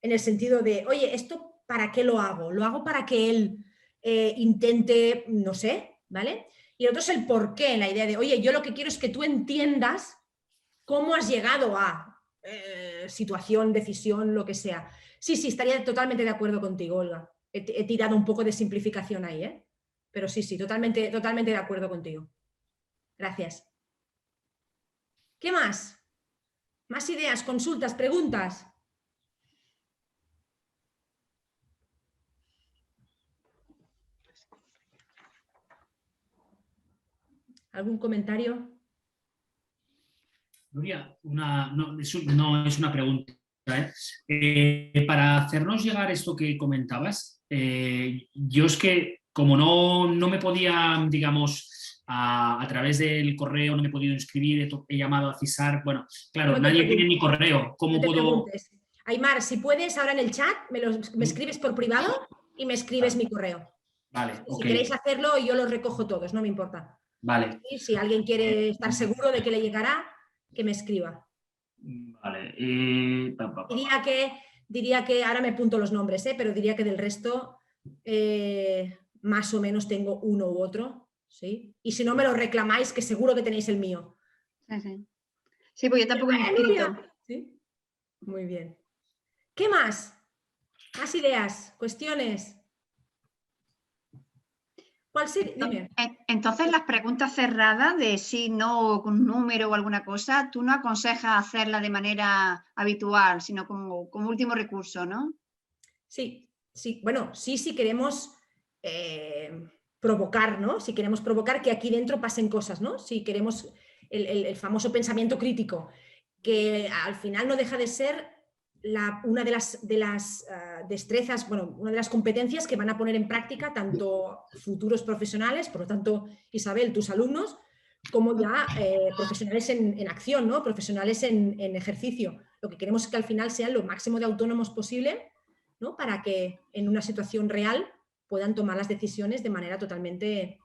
en el sentido de, oye, ¿esto para qué lo hago? Lo hago para que él intente, no sé, ¿vale? Y otro es el por qué, la idea de, oye, yo lo que quiero es que tú entiendas cómo has llegado a situación, decisión, lo que sea. Sí, estaría totalmente de acuerdo contigo, Olga. He tirado un poco de simplificación ahí, ¿eh? Pero sí, totalmente de acuerdo contigo. Gracias. ¿Qué más? ¿Más ideas, consultas, preguntas? ¿Algún comentario? Nuria, no es una pregunta. Para hacernos llegar esto que comentabas, yo es que como no me podía, digamos, a través del correo no me he podido inscribir, he llamado a CISAR, bueno, claro, nadie tiene mi correo, ¿cómo puedo...? Aymar, si puedes, ahora en el chat me escribes por privado y me escribes mi correo. Vale, Si queréis hacerlo, yo los recojo todos, no me importa. Vale. Y si alguien quiere estar seguro de que le llegará, que me escriba. Vale. Diría que, ahora me apunto los nombres, pero diría que del resto más o menos tengo uno u otro, ¿sí? Y si no me lo reclamáis, que seguro que tenéis el mío. Sí, pues yo tampoco me he escrito. ¿Sí? Muy bien. ¿Qué más? ¿Más ideas? ¿Cuestiones? ¿Cuál sería? Dime. Entonces, las preguntas cerradas de sí, no, con un número o alguna cosa, tú no aconsejas hacerla de manera habitual, sino como último recurso, ¿no? Sí, bueno, si queremos provocar, ¿no? Si queremos provocar que aquí dentro pasen cosas, ¿no? Si queremos el famoso pensamiento crítico, que al final no deja de ser una de las destrezas, bueno, una de las competencias que van a poner en práctica tanto futuros profesionales, por lo tanto, Isabel, tus alumnos, como ya profesionales en acción, ¿no? Profesionales en ejercicio. Lo que queremos es que al final sean lo máximo de autónomos posible, ¿no? Para que en una situación real puedan tomar las decisiones de manera totalmente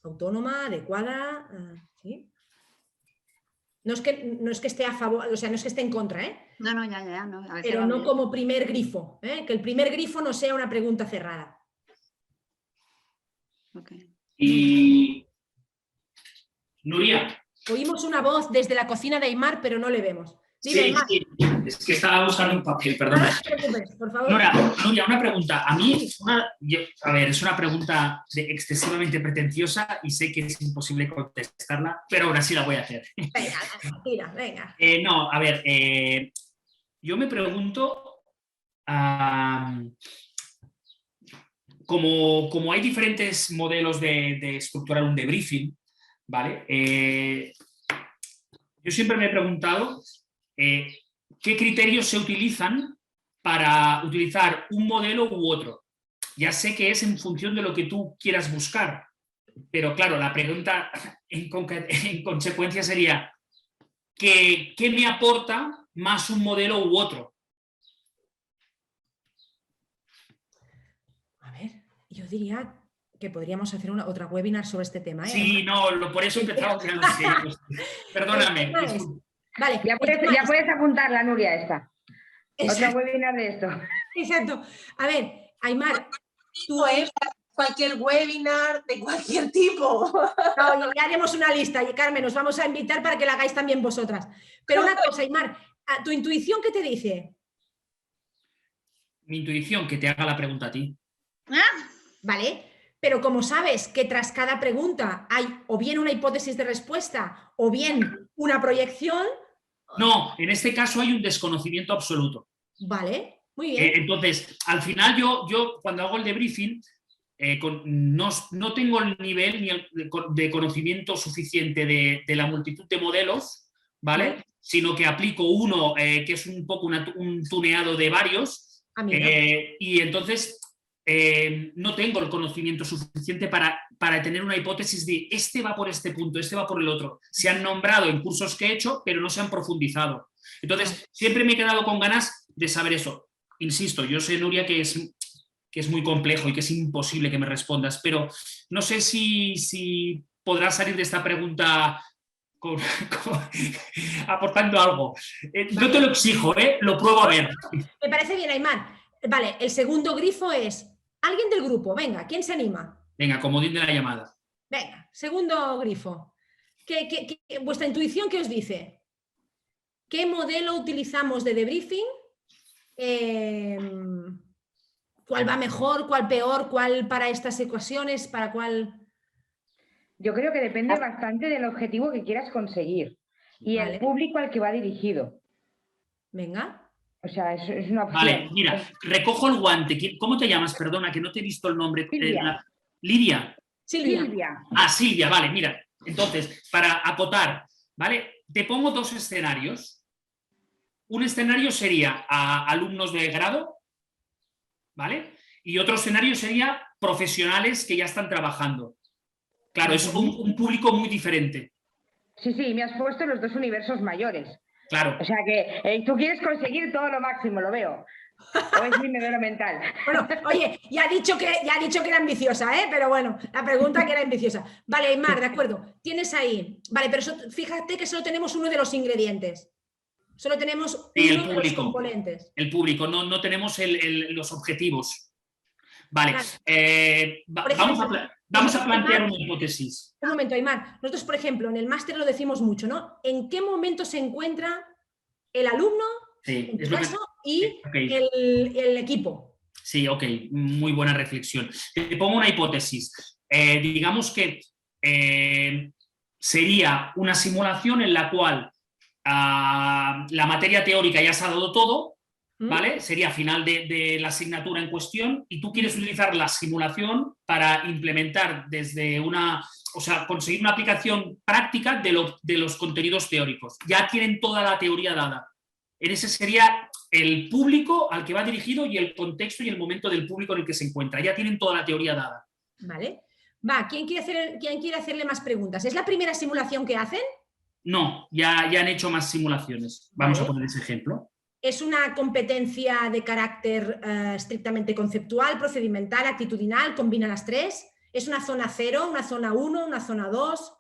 autónoma, adecuada, ¿sí? No es que esté a favor, o sea, no es que esté en contra, ¿eh? No, ya, no. Pero no como primer grifo, ¿eh? Que el primer grifo no sea una pregunta cerrada. Okay. Y... Nuria. Oímos una voz desde la cocina de Aymar, pero no le vemos. Dime, sí, es que estaba buscando un papel, perdona. No te preocupes, por favor. Nuria, una pregunta. A mí, es una pregunta excesivamente pretenciosa y sé que es imposible contestarla, pero ahora sí la voy a hacer. Venga, venga. No, a ver, yo me pregunto, como hay diferentes modelos de estructurar un debriefing, ¿vale? Yo siempre me he preguntado qué criterios se utilizan para utilizar un modelo u otro. Ya sé que es en función de lo que tú quieras buscar, pero claro, la pregunta en consecuencia sería ¿qué me aporta más un modelo u otro? A ver, yo diría que podríamos hacer otra webinar sobre este tema. Sí, no, por eso empezamos. Perdóname. Vale, ya puedes apuntarla, Nuria, esta. Otra webinar de esto. Exacto. A ver, Aymar, tú es cualquier webinar de cualquier tipo. No, ya haremos una lista y Carmen, os vamos a invitar para que la hagáis también vosotras. Pero una cosa, Aymar, ¿tu intuición qué te dice? Mi intuición, que te haga la pregunta a ti. Vale, pero como sabes que tras cada pregunta hay o bien una hipótesis de respuesta o bien una proyección... No, en este caso hay un desconocimiento absoluto. Vale, muy bien. Entonces, al final yo cuando hago el debriefing no tengo el nivel ni de conocimiento suficiente de la multitud de modelos, ¿vale? Sino que aplico uno que es un poco un tuneado de varios y entonces no tengo el conocimiento suficiente para tener una hipótesis de este va por este punto, este va por el otro. Se han nombrado en cursos que he hecho, pero no se han profundizado. Entonces, siempre me he quedado con ganas de saber eso. Insisto, yo sé, Nuria, que es muy complejo y que es imposible que me respondas, pero no sé si podrás salir de esta pregunta aportando algo. No te lo exijo, lo pruebo a ver. Me parece bien, Aymar. Vale, el segundo grifo es alguien del grupo. Venga, ¿quién se anima? Venga, comodín de la llamada. Venga, segundo grifo. ¿Vuestra intuición qué os dice? ¿Qué modelo utilizamos de debriefing? ¿Cuál va mejor? ¿Cuál peor? ¿Cuál para estas ecuaciones? ¿Para cuál...? Yo creo que depende bastante del objetivo que quieras conseguir y el público al que va dirigido. Venga. O sea, es una opción. Vale, mira, recojo el guante. ¿Cómo te llamas? Perdona, que no te he visto el nombre. Silvia. ¿Lidia? Silvia. Ah, Silvia, vale, mira. Entonces, para acotar, ¿vale? Te pongo dos escenarios. Un escenario sería a alumnos de grado, ¿vale? Y otro escenario sería profesionales que ya están trabajando. Claro, es un público muy diferente. Sí, sí, me has puesto los dos universos mayores. Claro. O sea que tú quieres conseguir todo lo máximo, lo veo. ¿O es mi modelo mental? Bueno, oye, ya ha dicho que era ambiciosa, ¿eh? Pero bueno, la pregunta que era ambiciosa. Vale, Aymar, de acuerdo. Tienes ahí. Vale, pero fíjate que solo tenemos uno de los ingredientes. Solo tenemos uno de los componentes. El público, no tenemos los objetivos. Vale, vamos a plantear una hipótesis. Un momento, Aymar. Nosotros, por ejemplo, en el máster lo decimos mucho, ¿no? ¿En qué momento se encuentra el alumno, en tu caso, y el equipo? Sí, ok, muy buena reflexión. Te pongo una hipótesis. Digamos que sería una simulación en la cual la materia teórica ya se ha dado todo, ¿vale? Sería final de la asignatura en cuestión y tú quieres utilizar la simulación para implementar desde conseguir una aplicación práctica de los contenidos teóricos. Ya tienen toda la teoría dada. Ese sería el público al que va dirigido y el contexto y el momento del público en el que se encuentra. Ya tienen toda la teoría dada. Vale. Va, ¿quién quiere hacerle más preguntas? ¿Es la primera simulación que hacen? No, ya han hecho más simulaciones. Vamos a poner ese ejemplo. ¿Es una competencia de carácter estrictamente conceptual, procedimental, actitudinal? ¿Combina las tres? ¿Es una zona 0, una zona 1, una zona 2?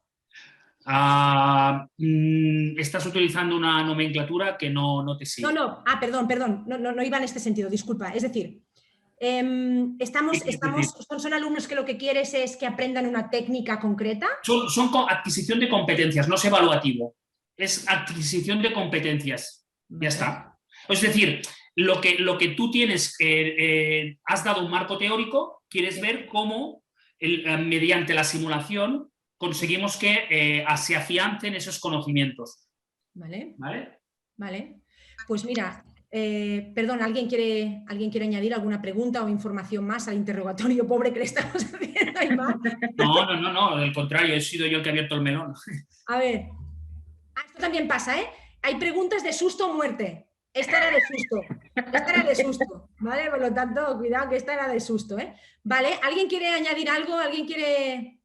Estás utilizando una nomenclatura que no te sigue. No. Perdón. No iba en este sentido, disculpa. Es decir, ¿son alumnos que lo que quieres es que aprendan una técnica concreta? Son adquisición de competencias, no es evaluativo. Es adquisición de competencias. Ya está. Es decir, lo que tú tienes, has dado un marco teórico, quieres ver cómo mediante la simulación conseguimos que se afiancen esos conocimientos. Vale. Pues mira, perdón, ¿alguien quiere añadir alguna pregunta o información más al interrogatorio pobre que le estamos haciendo a Aymar? No, al contrario, he sido yo el que ha abierto el melón. A ver, esto también pasa, ¿eh? Hay preguntas de susto o muerte. Esta era de susto, ¿vale? Por lo tanto, cuidado que esta era de susto, ¿eh? Vale, ¿alguien quiere añadir algo? ¿Alguien quiere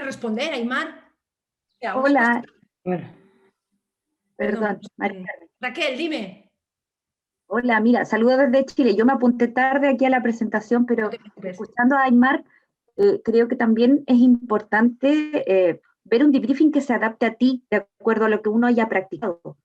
responder, Aymar? Hola. Perdón, María. Raquel, dime. Hola, mira, saludos desde Chile. Yo me apunté tarde aquí a la presentación, pero escuchando a Aymar, creo que también es importante ver un debriefing que se adapte a ti, de acuerdo a lo que uno haya practicado.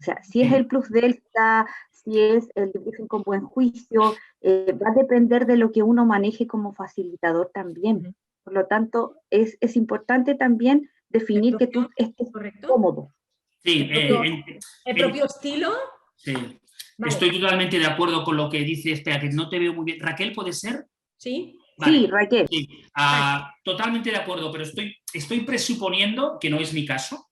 O sea, si es el plus delta, si es el debriefing con buen juicio, va a depender de lo que uno maneje como facilitador también. Por lo tanto, es importante también definir que tú estés cómodo. Sí, ¿El propio estilo? Sí, vale. Estoy totalmente de acuerdo con lo que dice que no te veo muy bien. ¿Raquel puede ser? Sí. Vale. Sí, Raquel. Sí. Totalmente de acuerdo, pero estoy presuponiendo, que no es mi caso,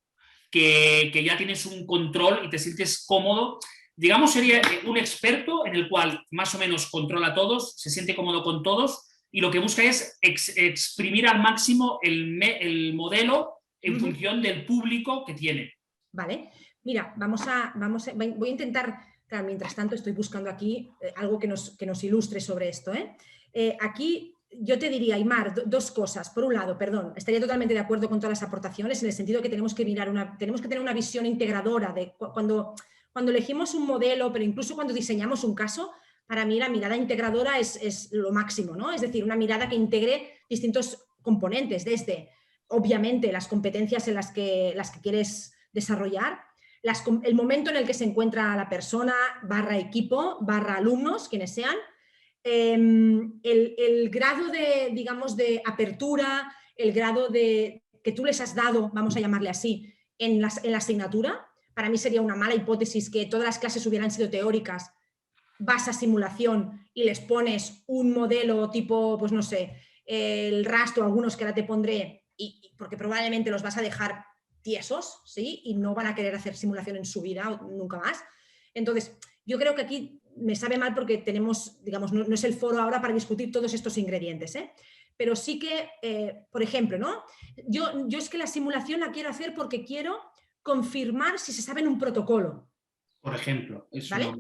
que ya tienes un control y te sientes cómodo. Digamos, sería un experto en el cual más o menos controla a todos, se siente cómodo con todos y lo que busca es exprimir al máximo el modelo en función del público que tiene. Vale, mira, voy a intentar, claro, mientras tanto estoy buscando aquí algo que nos ilustre sobre esto. Aquí yo te diría, Aymar, dos cosas. Por un lado, estaría totalmente de acuerdo con todas las aportaciones en el sentido que tenemos que tener una visión integradora de cuando elegimos un modelo, pero incluso cuando diseñamos un caso. Para mí la mirada integradora es lo máximo, ¿no? Es decir, una mirada que integre distintos componentes, desde, obviamente, las competencias en las que quieres desarrollar, el momento en el que se encuentra la persona, /equipo, /alumnos, quienes sean, el grado de, digamos, de apertura, el grado que tú les has dado, vamos a llamarle así, en la asignatura. Para mí sería una mala hipótesis que todas las clases hubieran sido teóricas, vas a simulación y les pones un modelo tipo, pues no sé, el rastro, algunos que ahora te pondré, porque probablemente los vas a dejar tiesos, ¿sí? Y no van a querer hacer simulación en su vida, nunca más. Entonces, yo creo que aquí me sabe mal porque tenemos, digamos, no es el foro ahora para discutir todos estos ingredientes, pero sí que, por ejemplo, ¿no? Yo es que la simulación la quiero hacer porque quiero confirmar si se sabe en un protocolo. Por ejemplo, eso. ¿Vale?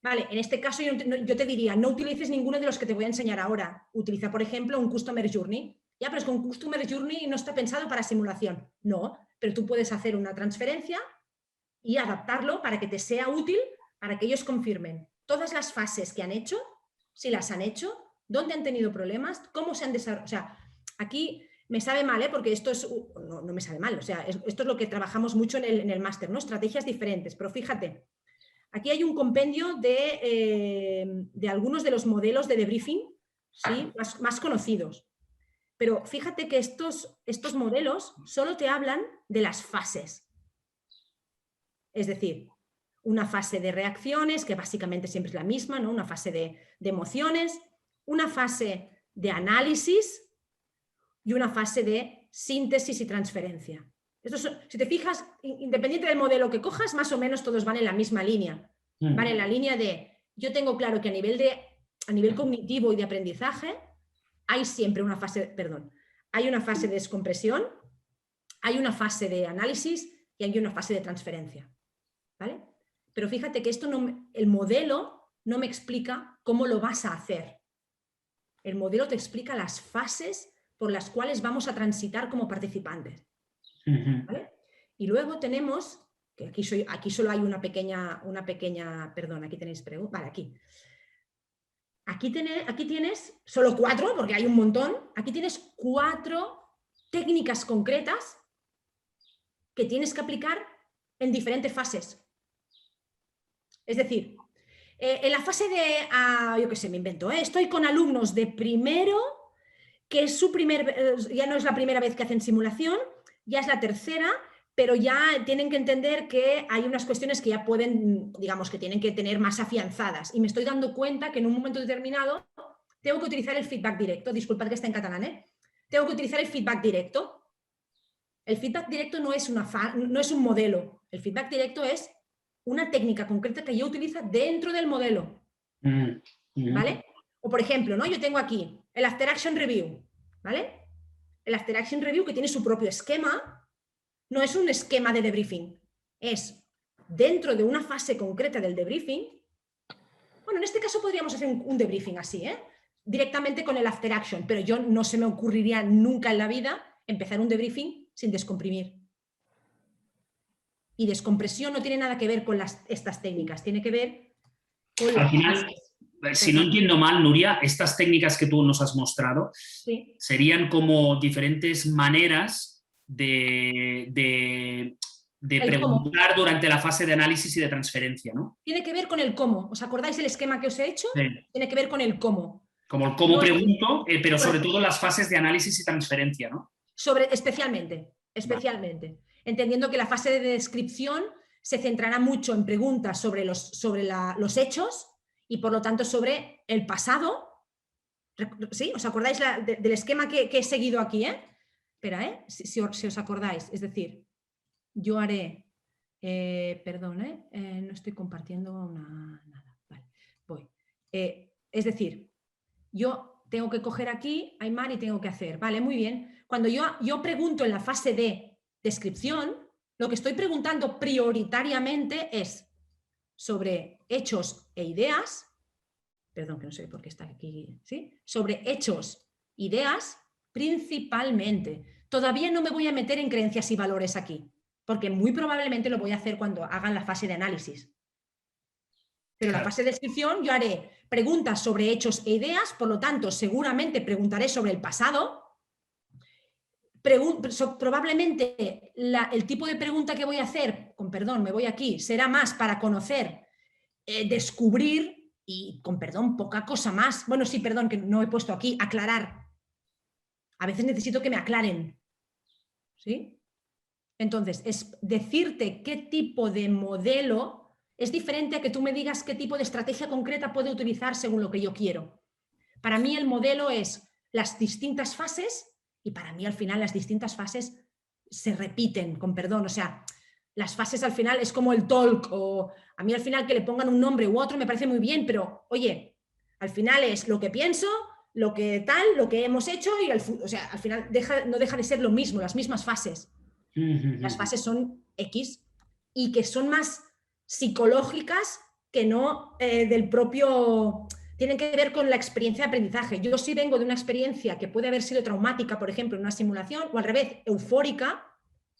Vale, en este caso yo te diría, no utilices ninguno de los que te voy a enseñar ahora. Utiliza, por ejemplo, un Customer Journey. Ya, pero es que un Customer Journey no está pensado para simulación. No, pero tú puedes hacer una transferencia y adaptarlo para que te sea útil, para que ellos confirmen todas las fases que han hecho, si las han hecho, dónde han tenido problemas, cómo se han desarrollado. O sea, aquí me sabe mal, porque esto es... No me sabe mal, o sea, esto es lo que trabajamos mucho en el máster, ¿no? Estrategias diferentes, pero fíjate, aquí hay un compendio de algunos de los modelos de debriefing, ¿sí? más conocidos. Pero fíjate que estos modelos solo te hablan de las fases. Es decir, una fase de reacciones, que básicamente siempre es la misma, ¿no? Una fase de emociones, una fase de análisis y una fase de síntesis y transferencia. Si te fijas, independiente del modelo que cojas, más o menos todos van en la misma línea. Van en la línea de, yo tengo claro que a nivel cognitivo y de aprendizaje, hay siempre una fase, hay una fase de descompresión, hay una fase de análisis y hay una fase de transferencia. ¿Vale? Pero fíjate que el modelo no me explica cómo lo vas a hacer. El modelo te explica las fases por las cuales vamos a transitar como participantes. ¿Vale? Y luego tenemos, que aquí solo hay una pequeña, perdón, aquí tenéis preguntas, vale, aquí. Aquí tienes solo 4, porque hay un montón. Aquí tienes 4 técnicas concretas que tienes que aplicar en diferentes fases. Es decir, en la fase de, yo qué sé, me invento, estoy con alumnos de primero, que es ya no es la primera vez que hacen simulación, ya es la tercera, pero ya tienen que entender que hay unas cuestiones que ya pueden, digamos, que tienen que tener más afianzadas. Y me estoy dando cuenta que en un momento determinado tengo que utilizar el feedback directo. Disculpad que está en catalán, ¿eh? Tengo que utilizar el feedback directo. El feedback directo no es un modelo. El feedback directo es una técnica concreta que yo utilizo dentro del modelo. ¿Vale? O por ejemplo, ¿no? Yo tengo aquí el After Action Review. ¿Vale? El After Action Review, que tiene su propio esquema, no es un esquema de debriefing, es dentro de una fase concreta del debriefing. Bueno, en este caso podríamos hacer un debriefing así, directamente con el After Action, pero yo no se me ocurriría nunca en la vida empezar un debriefing sin descomprimir. Y descompresión no tiene nada que ver con estas técnicas, tiene que ver con... Al final, si no entiendo mal, Nuria, estas técnicas que tú nos has mostrado sí, serían como diferentes maneras de preguntar durante la fase de análisis y de transferencia, ¿no? Tiene que ver con el cómo. ¿Os acordáis del esquema que os he hecho? Sí. Tiene que ver con el cómo. Como el cómo pregunto, pero sobre todo las fases de análisis y transferencia, ¿no? Especialmente. Vale. Entendiendo que la fase de descripción se centrará mucho en preguntas sobre los hechos y por lo tanto sobre el pasado. ¿Sí? ¿Os acordáis del esquema que he seguido aquí? Espera, si os acordáis. Es decir, yo haré... no estoy compartiendo nada. Vale, voy. Es decir, yo tengo que coger aquí, Aymar, y tengo que hacer. Vale, muy bien. Cuando yo pregunto en la fase de descripción, lo que estoy preguntando prioritariamente es sobre hechos e ideas, perdón, que no sé por qué está aquí, ¿sí? Sobre hechos, ideas, principalmente. Todavía no me voy a meter en creencias y valores aquí, porque muy probablemente lo voy a hacer cuando hagan la fase de análisis. Pero en la fase de descripción yo haré preguntas sobre hechos e ideas, por lo tanto, seguramente preguntaré sobre el pasado. Probablemente el tipo de pregunta que voy a hacer, con perdón, me voy aquí, será más para conocer, descubrir y, con perdón, poca cosa más. Bueno, sí, perdón, que no he puesto aquí, aclarar. A veces necesito que me aclaren. ¿Sí? Entonces, es decirte qué tipo de modelo es diferente a que tú me digas qué tipo de estrategia concreta puedo utilizar según lo que yo quiero. Para mí el modelo es las distintas fases. Y para mí al final las distintas fases se repiten, con perdón, o sea, las fases al final es como el talk, o a mí al final que le pongan un nombre u otro me parece muy bien, pero oye, al final es lo que pienso, lo que hemos hecho y al final no deja de ser lo mismo, las mismas fases. Las fases son X y que son más psicológicas que no del propio... Tienen que ver con la experiencia de aprendizaje. Yo sí vengo de una experiencia que puede haber sido traumática, por ejemplo, en una simulación, o al revés, eufórica,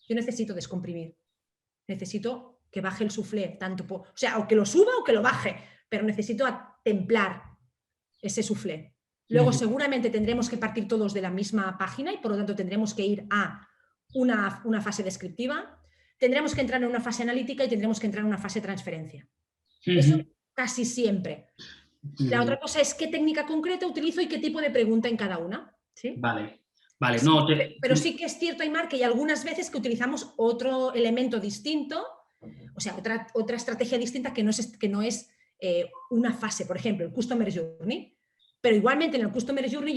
yo necesito descomprimir. Necesito que baje el soufflé, o que lo suba o que lo baje, pero necesito templar ese soufflé. Luego seguramente tendremos que partir todos de la misma página y por lo tanto tendremos que ir a una fase descriptiva, tendremos que entrar en una fase analítica y tendremos que entrar en una fase de transferencia. Eso casi siempre. La otra cosa es qué técnica concreta utilizo y qué tipo de pregunta en cada una. ¿Sí? Vale. Sí, no, pero sí que es cierto, Aymar, que hay algunas veces que utilizamos otro elemento distinto, o sea, otra estrategia distinta que no es una fase, por ejemplo, el Customer Journey. Pero igualmente en el Customer Journey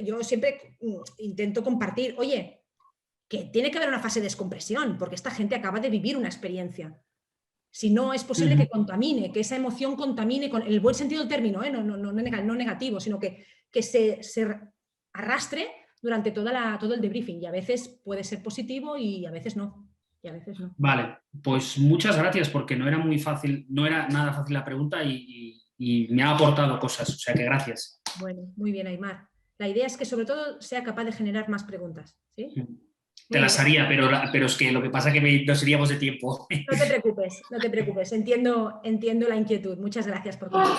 yo siempre intento compartir, oye, que tiene que haber una fase de descompresión, porque esta gente acaba de vivir una experiencia. Si no, es posible que contamine, que esa emoción contamine, con el buen sentido del término, no negativo, sino que se arrastre durante todo el debriefing. Y a veces puede ser positivo y a veces no. Vale, pues muchas gracias, porque no era nada fácil la pregunta y me ha aportado cosas, o sea que gracias. Bueno, muy bien, Aymar. La idea es que sobre todo sea capaz de generar más preguntas, ¿sí? Te las haría, pero es que lo que pasa es que nos iríamos de tiempo. No te preocupes, entiendo la inquietud. Muchas gracias por contar.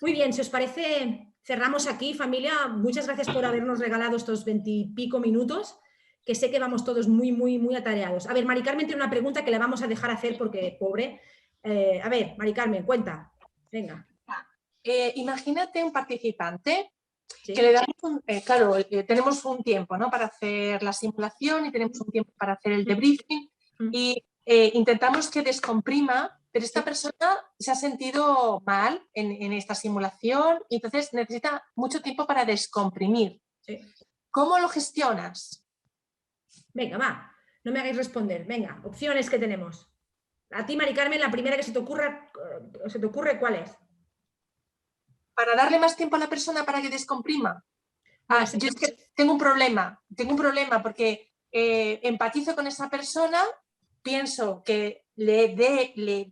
Muy bien, si os parece, cerramos aquí, familia. Muchas gracias por habernos regalado estos 20 y pico minutos, que sé que vamos todos muy, muy, muy atareados. A ver, Mari Carmen tiene una pregunta que le vamos a dejar hacer porque, pobre. A ver, Mari Carmen, cuenta. Venga. Imagínate un participante que le damos tenemos un tiempo, ¿no?, para hacer la simulación y tenemos un tiempo para hacer el debriefing y intentamos que descomprima, pero esta persona se ha sentido mal en esta simulación y entonces necesita mucho tiempo para descomprimir. ¿Cómo lo gestionas? Venga, va, no me hagáis responder. Venga, opciones que tenemos. A ti, Mari Carmen, la primera que se te ocurre, ¿cuál es? Para darle más tiempo a la persona para que descomprima. Yo es que tengo un problema porque empatizo con esa persona, pienso que le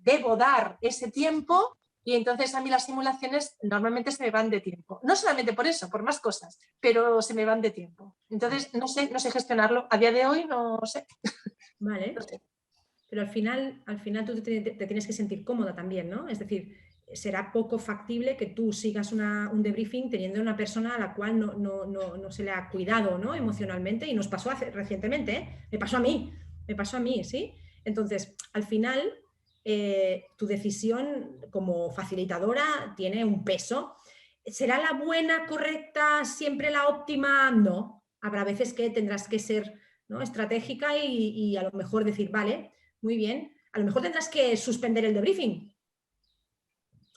debo dar ese tiempo y entonces a mí las simulaciones normalmente se me van de tiempo. No solamente por eso, por más cosas, pero se me van de tiempo. Entonces no sé gestionarlo. A día de hoy no sé. Vale. No sé. Pero al final tú te tienes que sentir cómoda también, ¿no? Es decir, será poco factible que tú sigas un debriefing teniendo una persona a la cual no se le ha cuidado, ¿no?, emocionalmente, y nos pasó recientemente, ¿eh? Me pasó a mí, ¿sí? Entonces, al final, tu decisión como facilitadora tiene un peso. ¿Será la buena, correcta, siempre la óptima? No. Habrá veces que tendrás que ser, ¿no?, estratégica y a lo mejor decir, vale, muy bien, a lo mejor tendrás que suspender el debriefing.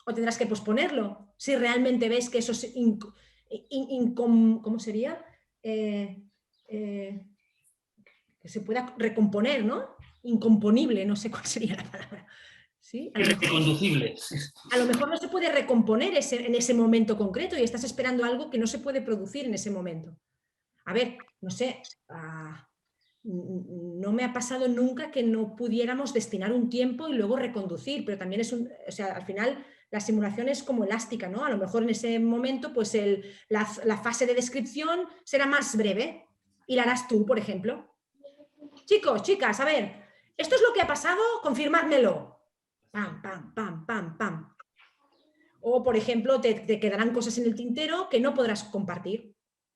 O tendrás que posponerlo, si realmente ves que eso es ¿cómo sería? Que se pueda recomponer, ¿no? Incomponible, no sé cuál sería la palabra. ¿Sí? Reconducible. A lo mejor no se puede recomponer en ese momento concreto y estás esperando algo que no se puede producir en ese momento. A ver, no sé, no me ha pasado nunca que no pudiéramos destinar un tiempo y luego reconducir, pero también al final la simulación es como elástica, ¿no? A lo mejor en ese momento pues la fase de descripción será más breve y la harás tú, por ejemplo. Chicos, chicas, a ver, esto es lo que ha pasado, confirmádmelo. Pam, pam, pam, pam, pam. O, por ejemplo, te quedarán cosas en el tintero que no podrás compartir.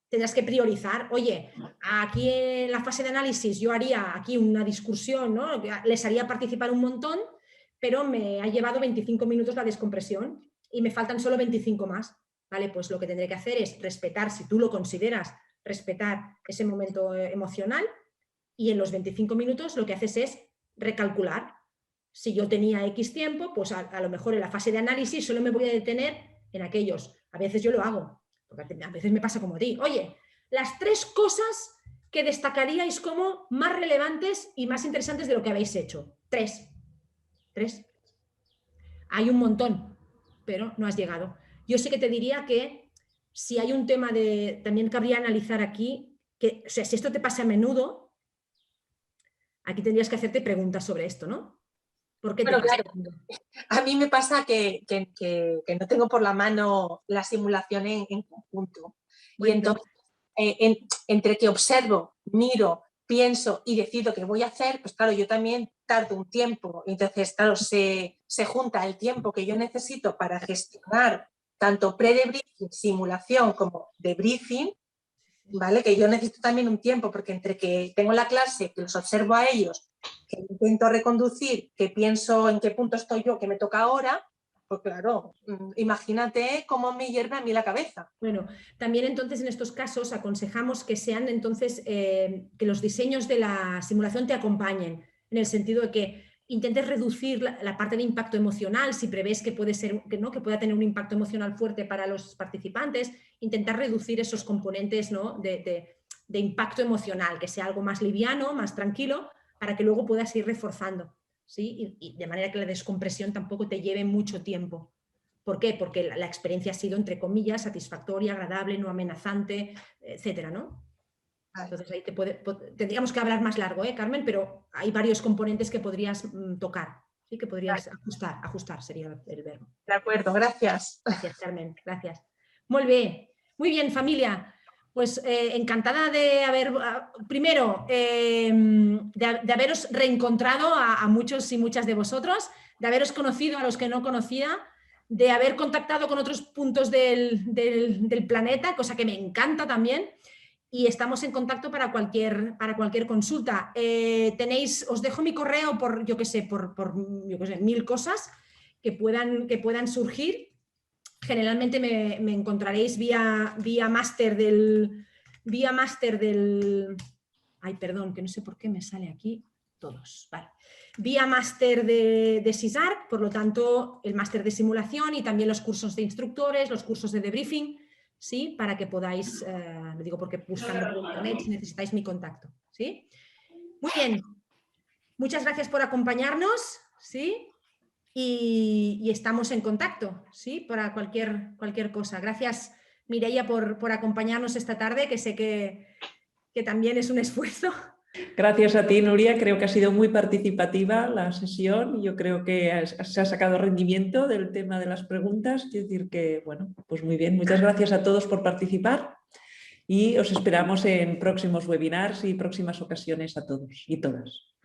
Tendrás que priorizar. Oye, aquí en la fase de análisis yo haría aquí una discusión, ¿no? Les haría participar un montón, pero me ha llevado 25 minutos la descompresión y me faltan solo 25 más. Vale, pues lo que tendré que hacer es respetar, si tú lo consideras, respetar ese momento emocional, y en los 25 minutos lo que haces es recalcular. Si yo tenía X tiempo, pues a lo mejor en la fase de análisis solo me voy a detener en aquellos. A veces yo lo hago, porque a veces me pasa como a ti. Oye, las 3 cosas que destacaríais como más relevantes y más interesantes de lo que habéis hecho. 3. Hay un montón, pero no has llegado. Yo sí que te diría que si hay un tema de, también cabría analizar aquí, que, o sea, si esto te pasa a menudo, aquí tendrías que hacerte preguntas sobre esto, ¿no? ¿Por qué te pasa? Claro, a mí me pasa que no tengo por la mano la simulación en conjunto. Bueno, y entonces, entre que observo, miro, pienso y decido qué voy a hacer, pues claro, yo también tardo un tiempo. Entonces, claro, se junta el tiempo que yo necesito para gestionar tanto pre-debriefing, simulación como debriefing, ¿vale? Que yo necesito también un tiempo, porque entre que tengo la clase, que los observo a ellos, que intento reconducir, que pienso en qué punto estoy yo, que me toca ahora, pues claro, imagínate cómo me hierve a mí la cabeza. Bueno, también entonces en estos casos aconsejamos que sean entonces que los diseños de la simulación te acompañen, en el sentido de que intentes reducir la parte de impacto emocional, si prevés que puede ser, que pueda tener un impacto emocional fuerte para los participantes, intentar reducir esos componentes, ¿no? de impacto emocional, que sea algo más liviano, más tranquilo, para que luego puedas ir reforzando, ¿sí? Y de manera que la descompresión tampoco te lleve mucho tiempo. ¿Por qué? Porque la experiencia ha sido, entre comillas, satisfactoria, agradable, no amenazante, etcétera, ¿no? Entonces ahí tendríamos que hablar más largo, Carmen, pero hay varios componentes que podrías tocar, ¿sí? Que podrías ajustar sería el verbo. De acuerdo, gracias. Gracias, Carmen, gracias. Muy bien, familia. Pues encantada de haber, primero, de haberos reencontrado a muchos y muchas de vosotros, de haberos conocido a los que no conocía, de haber contactado con otros puntos del planeta, cosa que me encanta también. Y estamos en contacto para cualquier consulta. Os dejo mi correo por 1000 cosas que puedan surgir. Generalmente me encontraréis vía máster del... Ay, perdón, que no sé por qué me sale aquí todos. Vale. Vía máster de CISARC, por lo tanto, el máster de simulación y también los cursos de instructores, los cursos de debriefing, ¿sí? Para que podáis, lo digo porque buscando por internet si necesitáis mi contacto, ¿sí? Muy bien, muchas gracias por acompañarnos, ¿sí? Y estamos en contacto, ¿sí? Para cualquier cosa. Gracias, Mireia, por acompañarnos esta tarde, que sé que también es un esfuerzo. Gracias a ti, Nuria. Creo que ha sido muy participativa la sesión. Yo creo que se ha sacado rendimiento del tema de las preguntas. Quiero decir que, bueno, pues muy bien. Muchas gracias a todos por participar y os esperamos en próximos webinars y próximas ocasiones a todos y todas.